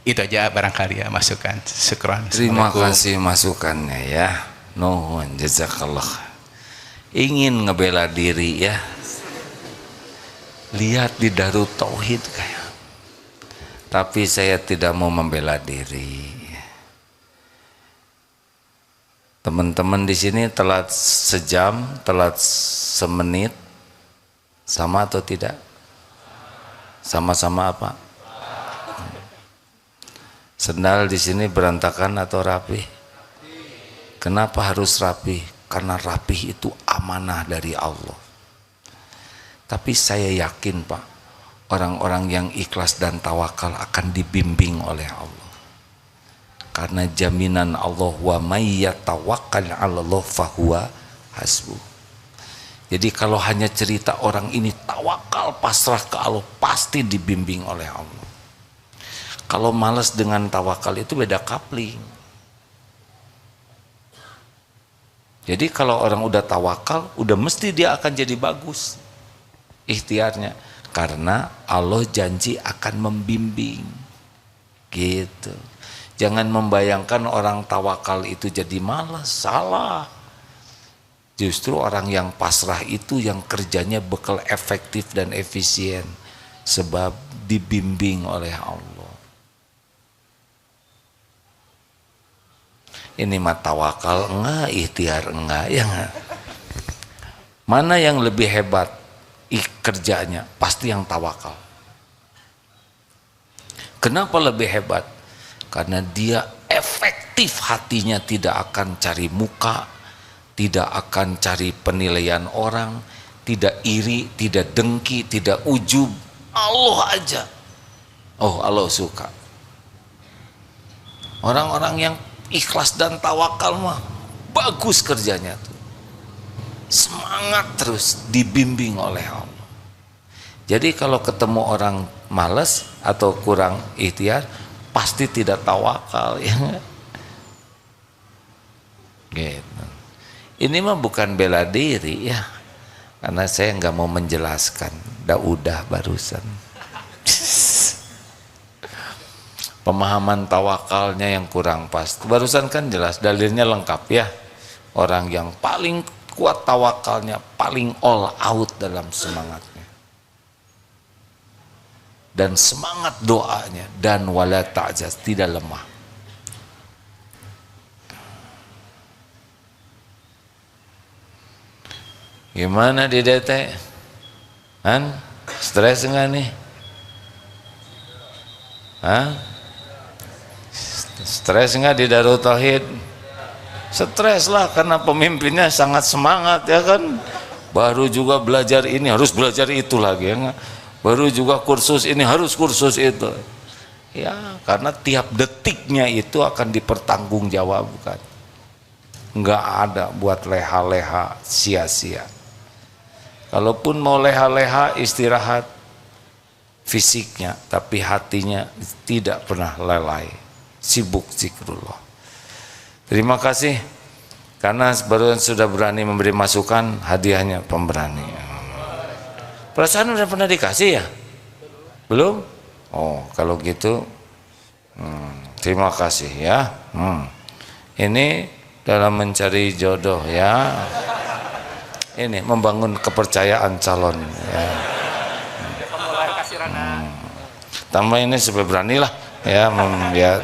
Itu aja barangkali ya masukan. Syukran. Terima kasih masukannya ya. Nuhun jazakallah. Ingin ngebela diri ya. Lihat di Darul Tauhid kayak. Tapi saya tidak mau membela diri. Teman-teman di sini telat sejam, telat semenit, sama atau tidak? Sama-sama apa? Sendal di sini berantakan atau rapi? Kenapa harus rapi? Karena rapi itu amanah dari Allah. Tapi saya yakin Pak, orang-orang yang ikhlas dan tawakal akan dibimbing oleh Allah. karena jaminan Allah, wa may yatawakkal 'alallah fahuwa hasbuh. Jadi kalau hanya cerita orang ini tawakal pasrah ke Allah, pasti dibimbing oleh Allah. Kalau malas dengan tawakal itu beda kapling. Jadi kalau orang udah tawakal, udah mesti dia akan jadi bagus ikhtiarnya, karena Allah janji akan membimbing. Gitu. Jangan membayangkan orang tawakal itu jadi malas, salah. Justru orang yang pasrah itu yang kerjanya bekal efektif dan efisien, sebab dibimbing oleh Allah. Ini mah tawakal enggak, ikhtiar enggak, ya enggak. Mana yang lebih hebat kerjanya? Pasti yang tawakal. Kenapa lebih hebat? Karena dia efektif, hatinya tidak akan cari muka, tidak akan cari penilaian orang, tidak iri, tidak dengki, tidak ujub. Allah aja. Oh, Allah suka. Orang-orang yang ikhlas dan tawakal mah bagus kerjanya tuh. Semangat terus, dibimbing oleh Allah. Jadi kalau ketemu orang malas atau kurang ikhtiar, pasti tidak tawakal, ya. Gitu. Ini mah bukan bela diri ya, karena saya nggak mau menjelaskan, udah barusan. Pemahaman tawakalnya yang kurang pas. Barusan kan jelas, dalilnya lengkap ya. Orang yang paling kuat tawakalnya, paling all out dalam semangatnya. Dan semangat doanya, dan wala ta'jaz, tidak lemah. Gimana di DT? Han? Stres enggak nih? Hah? Stres enggak di Darut Tauhid? Stres lah, karena pemimpinnya sangat semangat ya kan. Baru juga belajar ini, harus belajar itu lagi ya. Baru juga kursus ini, harus kursus itu. Ya, karena tiap detiknya itu akan dipertanggungjawabkan. Enggak ada buat leha-leha sia-sia. Kalaupun mau leha-leha istirahat fisiknya, tapi hatinya tidak pernah lalai, sibuk zikrullah. Terima kasih karena baru sudah berani memberi masukan, hadiahnya pemberani. Perasaan udah pernah dikasih ya? Belum? Oh, kalau gitu terima kasih ya. Ini dalam mencari jodoh ya. Ini membangun kepercayaan calon ya. Tambah ini supaya berani lah ya, ya.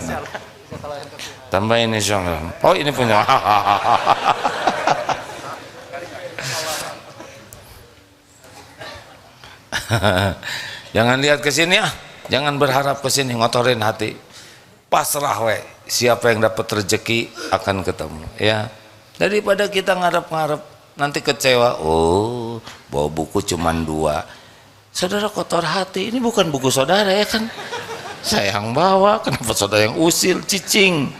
Tambah ini soalnya. Oh, ini punya. Jangan lihat ke sini ya, jangan berharap ke sini, ngotorin hati. Pasrah we, siapa yang dapat rezeki akan ketemu ya. Daripada kita ngarep-ngarep nanti kecewa, oh bawa buku cuman 2. Saudara kotor hati, ini bukan buku saudara ya kan, saya yang bawa, kenapa saudara yang usil, cicing.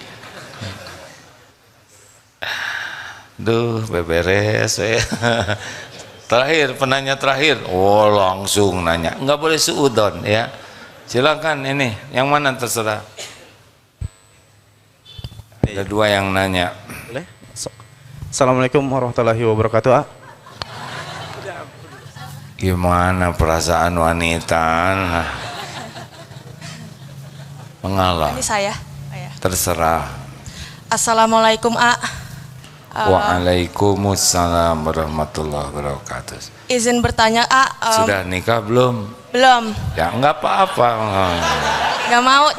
Duh, beberes ya. Terakhir, penanya terakhir, oh langsung nanya, nggak boleh suudon ya. Silakan, ini yang mana terserah. Ada 2 yang nanya. Boleh? Assalamualaikum warahmatullahi wabarakatuh. Gimana perasaan wanita? Mengalah. Ini saya. Terserah. Assalamualaikum A. Waalaikumsalam warahmatullahi wabarakatuh. Izin bertanya A. Sudah nikah belum? Belum. Ya enggak apa-apa. Gak mau.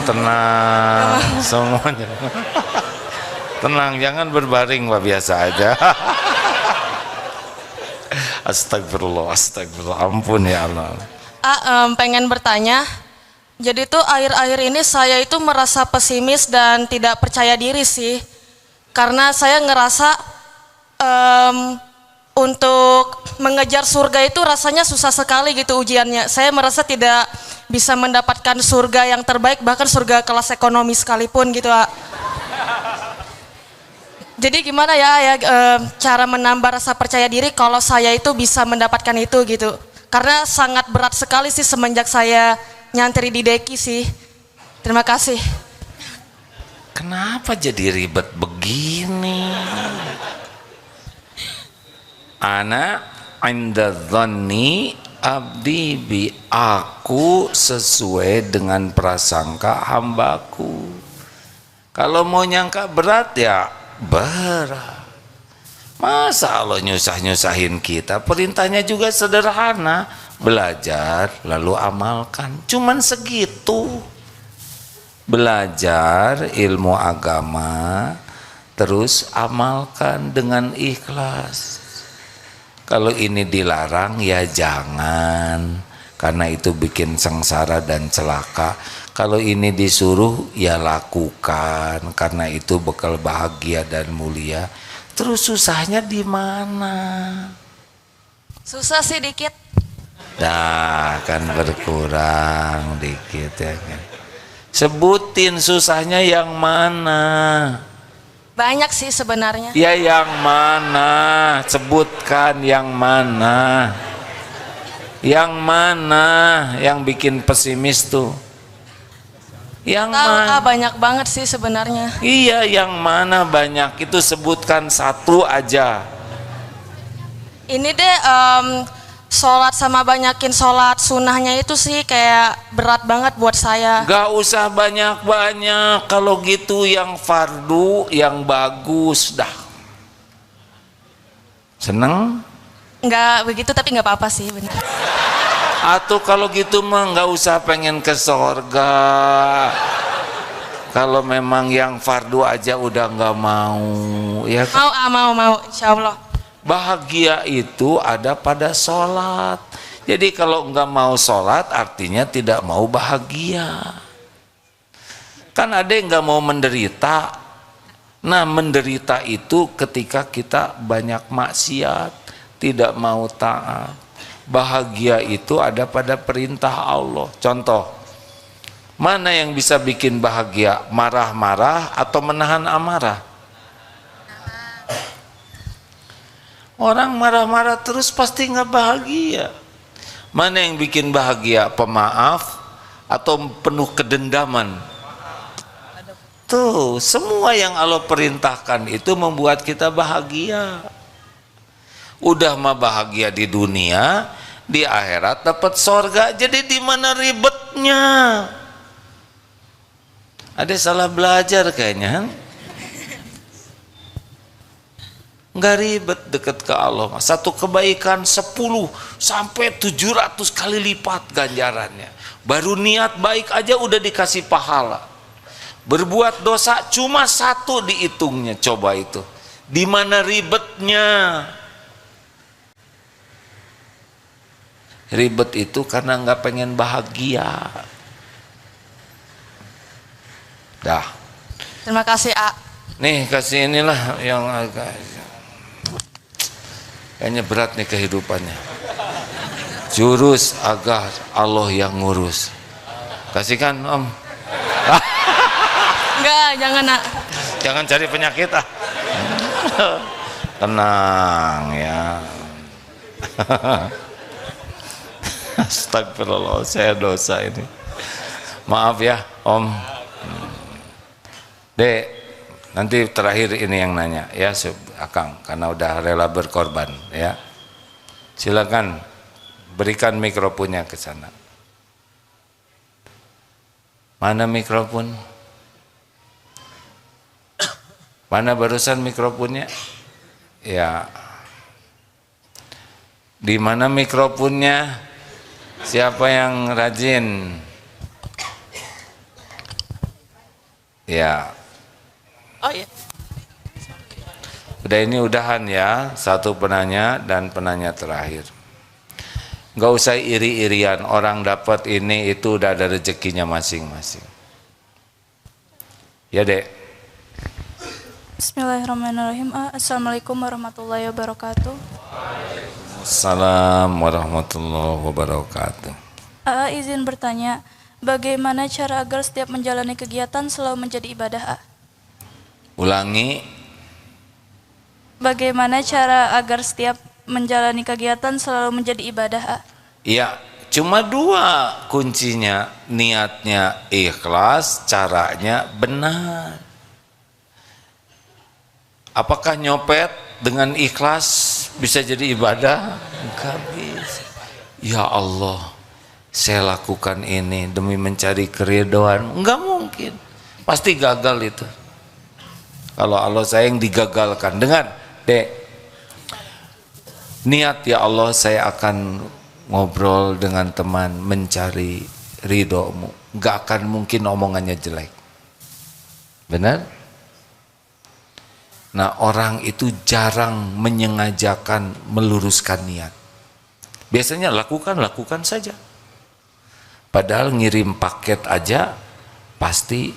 Tenang semuanya. Tenang, jangan berbaring Pak, biasa aja. Astagfirullah, astagfirullah, ampun ya Allah. Pengen bertanya, jadi tuh akhir-akhir ini saya itu merasa pesimis dan tidak percaya diri sih. Karena saya ngerasa untuk mengejar surga itu rasanya susah sekali gitu ujiannya. Saya merasa tidak bisa mendapatkan surga yang terbaik, bahkan surga kelas ekonomi sekalipun gitu, A. Jadi gimana cara menambah rasa percaya diri kalau saya itu bisa mendapatkan itu gitu. Karena sangat berat sekali sih semenjak saya nyantri di Deki sih. Terima kasih. Kenapa jadi ribet begini? Ana inda dhanni abdi bi, aku sesuai dengan prasangka hambaku. Kalau mau nyangka berat ya berat. Masa Allah nyusah-nyusahin kita? Perintahnya juga sederhana, belajar lalu amalkan. Cuman segitu. Belajar ilmu agama, terus amalkan dengan ikhlas. Kalau ini dilarang ya jangan, karena itu bikin sengsara dan celaka. Kalau ini disuruh ya lakukan, karena itu bekal bahagia dan mulia. Terus susahnya di mana? Susah sih dikit. Nah, kan berkurang dikit ya kan. Sebutin susahnya yang mana? Banyak sih sebenarnya. Ya yang mana? Sebutkan yang mana? Yang mana yang bikin pesimis tuh? Yang Tahu, mana? banyak banget sih sebenarnya. Iya, yang mana banyak? Itu sebutkan satu aja. Ini deh sholat sama banyakin sholat sunnahnya itu sih kayak berat banget buat saya. Gak usah banyak-banyak. Kalau gitu yang fardu yang bagus dah. Seneng? Nggak begitu tapi nggak apa-apa sih benar. Atau kalau gitu mah nggak usah pengen ke sorga. Kalau memang yang fardu aja udah nggak mau, ya kan? Mau, insya Allah. Bahagia itu ada pada sholat. Jadi kalau nggak mau sholat artinya tidak mau bahagia. Kan ada yang nggak mau menderita. Nah, menderita itu ketika kita banyak maksiat, tidak mau taat. Bahagia itu ada pada perintah Allah. Contoh, mana yang bisa bikin bahagia? Marah-marah atau menahan amarah? Orang marah-marah terus pasti nggak bahagia. Mana yang bikin bahagia? Pemaaf atau penuh kedendaman? Tuh, semua yang Allah perintahkan itu membuat kita bahagia. Udah mah bahagia di dunia, di akhirat dapat sorga. Jadi di mana ribetnya? Ada salah belajar kayaknya. Nggak ribet deket ke Allah. Satu kebaikan 10 sampai 700 kali lipat ganjarannya. Baru niat baik aja udah dikasih pahala. Berbuat dosa cuma 1 dihitungnya. Coba itu. Di mana ribetnya? Ribet itu karena nggak pengen bahagia. Dah. Terima kasih, A. Nih kasih inilah yang agak kayaknya berat nih kehidupannya. Jurus agar Allah yang ngurus. Kasihkan Om. Enggak, jangan, A. Jangan cari penyakit ah. Tenang ya. Astagfirullah, saya dosa ini. Maaf ya Om. Dek, nanti terakhir ini yang nanya ya Akang, karena udah rela berkorban ya. Silakan berikan mikrofonnya ke sana. Mana mikrofon? Mana barusan mikrofonnya? Ya. Di mana mikrofonnya? Siapa yang rajin? Ya. Oh iya. Udah ini udahan ya, satu penanya dan penanya terakhir. Gak usah iri-irian, orang dapat ini itu udah ada rezekinya masing-masing. Ya Dek. Bismillahirrahmanirrahim. Assalamualaikum warahmatullahi wabarakatuh. Assalamualaikum warahmatullahi wabarakatuh. Izin bertanya, bagaimana cara agar setiap menjalani kegiatan selalu menjadi ibadah? Ulangi. Bagaimana cara agar setiap menjalani kegiatan selalu menjadi ibadah? Ya, cuma dua kuncinya, niatnya ikhlas, caranya benar. Apakah nyopet dengan ikhlas bisa jadi ibadah? Enggak bisa. Ya Allah, saya lakukan ini demi mencari keridhaan. Enggak mungkin, pasti gagal itu. Kalau Allah sayang digagalkan. Dengar, Dek, niat ya Allah saya akan ngobrol dengan teman mencari ridhomu. Enggak akan mungkin omongannya jelek. Benar? Nah, orang itu jarang menyengajakan meluruskan niat. Biasanya lakukan saja. Padahal ngirim paket aja pasti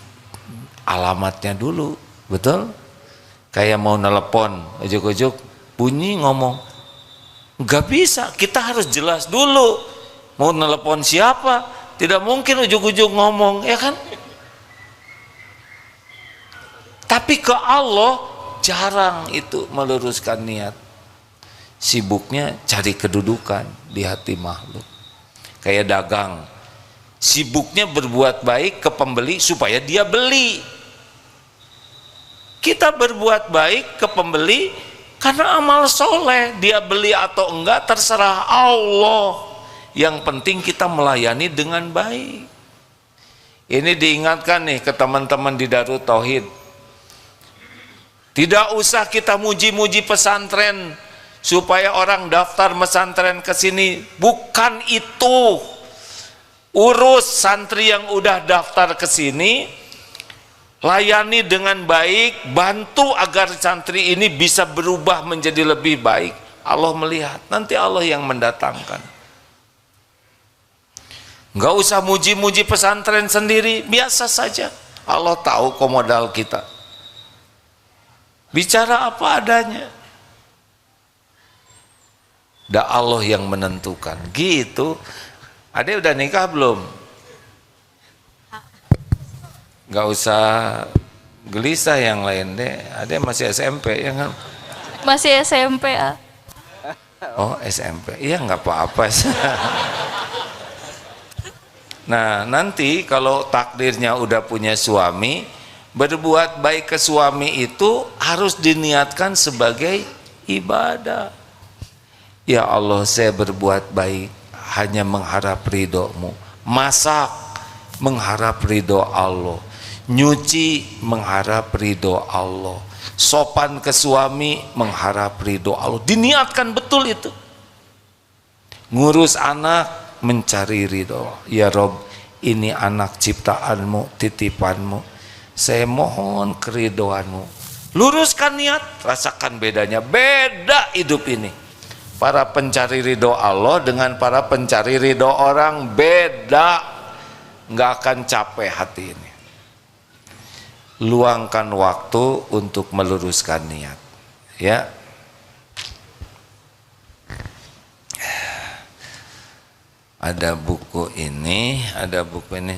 alamatnya dulu, betul? Kayak mau nelepon, ujuk-ujuk bunyi ngomong. Nggak bisa, kita harus jelas dulu. Mau nelepon siapa? Tidak mungkin ujuk-ujuk ngomong, ya kan? Tapi ke Allah jarang itu meluruskan niat. Sibuknya cari kedudukan di hati makhluk. Kayak dagang, sibuknya berbuat baik ke pembeli supaya dia beli. Kita berbuat baik ke pembeli karena amal soleh. Dia beli atau enggak terserah Allah. Yang penting kita melayani dengan baik. Ini diingatkan nih ke teman-teman di Darut Tauhid. Tidak usah kita muji-muji pesantren supaya orang daftar pesantren ke sini. Bukan itu. Urus santri yang udah daftar ke sini, layani dengan baik, bantu agar santri ini bisa berubah menjadi lebih baik. Allah melihat, nanti Allah yang mendatangkan. Nggak usah muji-muji pesantren sendiri, biasa saja. Allah tahu komodal kita. Bicara apa adanya. Dah Allah yang menentukan. Gitu. Ade udah nikah belum? Gak usah gelisah yang lain deh. Ade masih SMP ya kan? Masih SMP. Oh SMP. Iya nggak apa-apa. Nah nanti kalau takdirnya udah punya suami, berbuat baik ke suami itu harus diniatkan sebagai ibadah. Ya Allah, saya berbuat baik hanya mengharap ridhomu. Masak mengharap ridho Allah. Nyuci mengharap ridho Allah. Sopan ke suami mengharap ridho Allah. Diniatkan betul itu. Ngurus anak mencari ridho. Ya Rob, ini anak ciptaanmu, titipanmu. Saya mohon keridhoanmu. Luruskan niat, rasakan bedanya. Beda hidup ini. Para pencari ridho Allah dengan para pencari ridho orang beda. Nggak akan capek hati ini. Luangkan waktu untuk meluruskan niat. Ya. Ada buku ini, ada buku ini.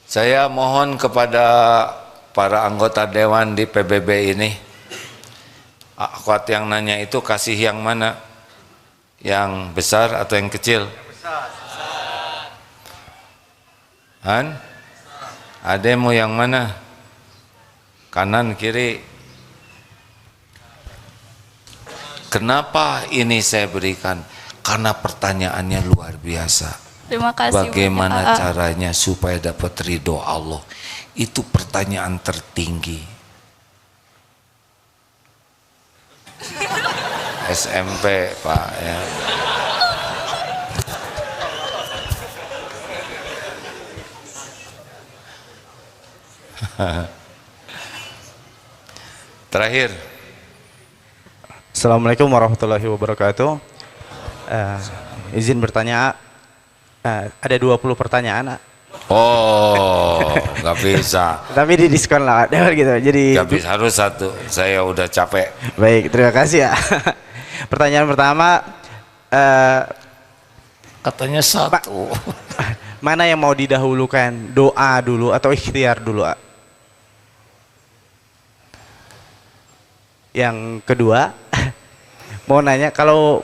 Saya mohon kepada para anggota dewan di PBB ini, akhwat yang nanya itu kasih yang mana? Yang besar atau yang kecil? Han? Ade mau yang mana? Kanan, kiri? Kenapa ini saya berikan? Karena pertanyaannya luar biasa. Terima kasih. Bagaimana caranya supaya dapat ridho Allah? Itu pertanyaan tertinggi. SMP Pak ya. Terakhir. Assalamualaikum warahmatullahi wabarakatuh. Izin bertanya, ada 20 pertanyaan. Oh, nggak bisa. Tapi di diskon lah, gitu. Jadi Nggak bisa, harus satu. Saya udah capek. baik, terima kasih ya. Pertanyaan pertama, Katanya satu. Mana yang mau didahulukan? Doa dulu atau ikhtiar dulu? Yang kedua, mau nanya, kalau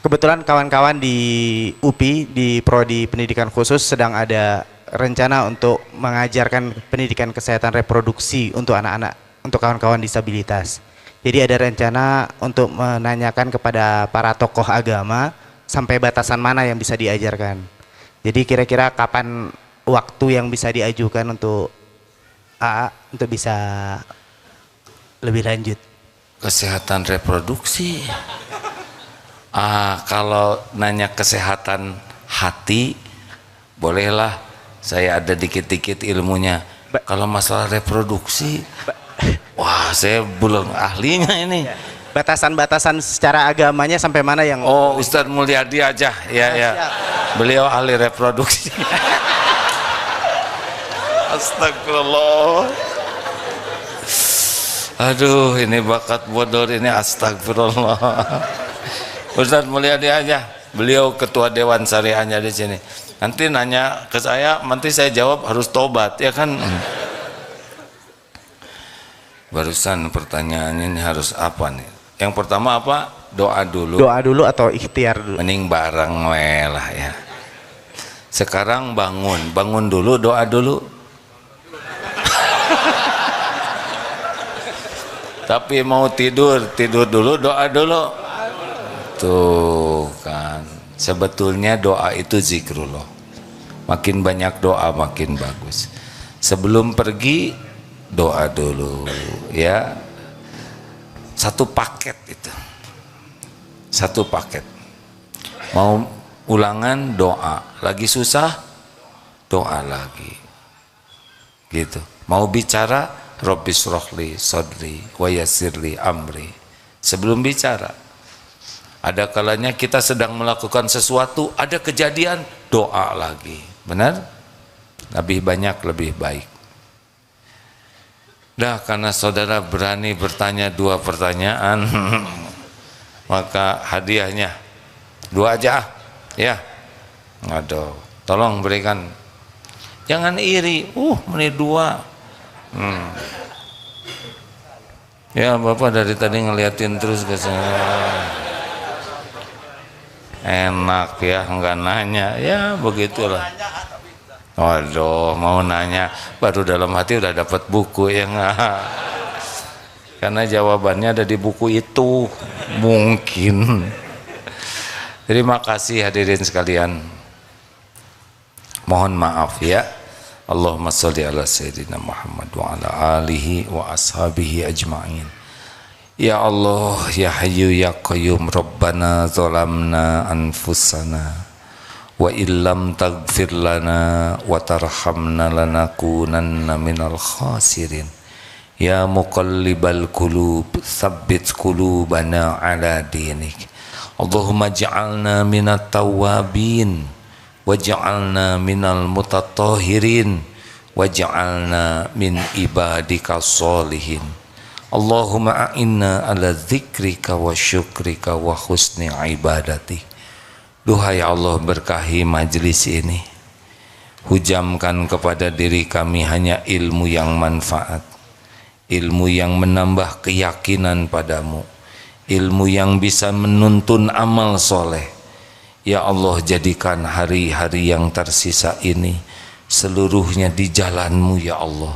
kebetulan kawan-kawan di UPI di Prodi Pendidikan Khusus sedang ada rencana untuk mengajarkan pendidikan kesehatan reproduksi untuk anak-anak, untuk kawan-kawan disabilitas. Jadi ada rencana untuk menanyakan kepada para tokoh agama sampai batasan mana yang bisa diajarkan. Jadi kira-kira kapan waktu yang bisa diajukan untuk AA untuk bisa lebih lanjut? Kesehatan reproduksi. Kalau nanya kesehatan hati, bolehlah, saya ada dikit-dikit ilmunya. Kalau masalah reproduksi, wah, saya belum ahlinya ini. Batasan-batasan secara agamanya sampai mana yang... Oh, Ustadz Mulyadi aja, ya. Beliau ahli reproduksi. Astagfirullah. Aduh, ini bakat bodor ini, astagfirullah. Ustadz Mulyadi aja, beliau ketua Dewan Syariahnya di sini. Nanti nanya ke saya, nanti saya jawab harus tobat, ya kan? Barusan pertanyaan ini harus apa nih? Yang pertama apa? Doa dulu. Doa dulu atau ikhtiar dulu? Mending bareng lah ya. Sekarang bangun dulu, doa dulu. Tapi mau tidur dulu, doa dulu. Tuh kan, sebetulnya doa itu zikrullah. Makin banyak doa makin bagus. Sebelum pergi doa dulu ya. Satu paket itu. Satu paket. Mau ulangan doa, lagi susah doa lagi. Gitu. Mau bicara Rabbis rohli sodri wa yassirli amri. Sebelum bicara, ada kalanya kita sedang melakukan sesuatu, ada kejadian, doa lagi. Benar? Lebih banyak lebih baik. Dah, karena saudara berani bertanya 2 pertanyaan, maka hadiahnya 2 aja ya. Aduh, tolong berikan. Jangan iri. Menit 2. Ya, Bapak dari tadi ngeliatin terus ke saya. Enak ya, enggak nanya. Ya, begitulah. Waduh, mau nanya baru dalam hati udah dapat buku ya enggak? Karena jawabannya ada di buku itu. Mungkin. Terima kasih hadirin sekalian. Mohon maaf ya. Allahumma sholli ala sayyidina Muhammad wa ala alihi wa ashabihi ajma'in. Ya Allah, ya Hayyu ya Qayyum, Rabbana zalamna anfusana wa illam taghfir lana wa tarhamna lanakunanna minal khasirin. Ya muqallibal qulub, tsabbit qulubana ala dinik. Allahumma ja'alna minat tawwabin waj'alna minal mutatahhirin waj'alna min ibadika sholihin. Allahumma a'inna ala dzikrika wa syukrika wa husni ibadati. Duhai Allah, berkahi majlis ini, hujamkan kepada diri kami hanya ilmu yang manfaat, ilmu yang menambah keyakinan padamu, ilmu yang bisa menuntun amal soleh. Ya Allah, jadikan hari-hari yang tersisa ini seluruhnya di jalan-Mu ya Allah,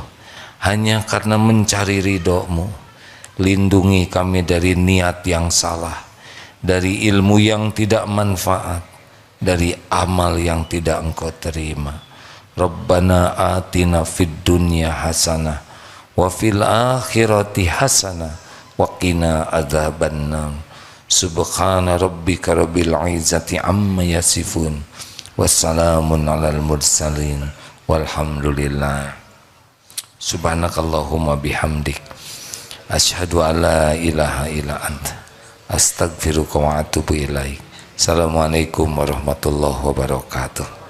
hanya karena mencari ridho-Mu. Lindungi kami dari niat yang salah, dari ilmu yang tidak manfaat, dari amal yang tidak Engkau terima. Rabbana atina fid dunya hasanah wa fil akhirati hasanah wa qina adzabannar. Subhana rabbika rabbil izzati amma yasifun wassalamun alal mursalin walhamdulillah. Subhanakallahumma bihamdik asyhadu an la ilaha illa anta astaghfiruka wa atubu ilaik. Assalamualaikum warahmatullahi wabarakatuh.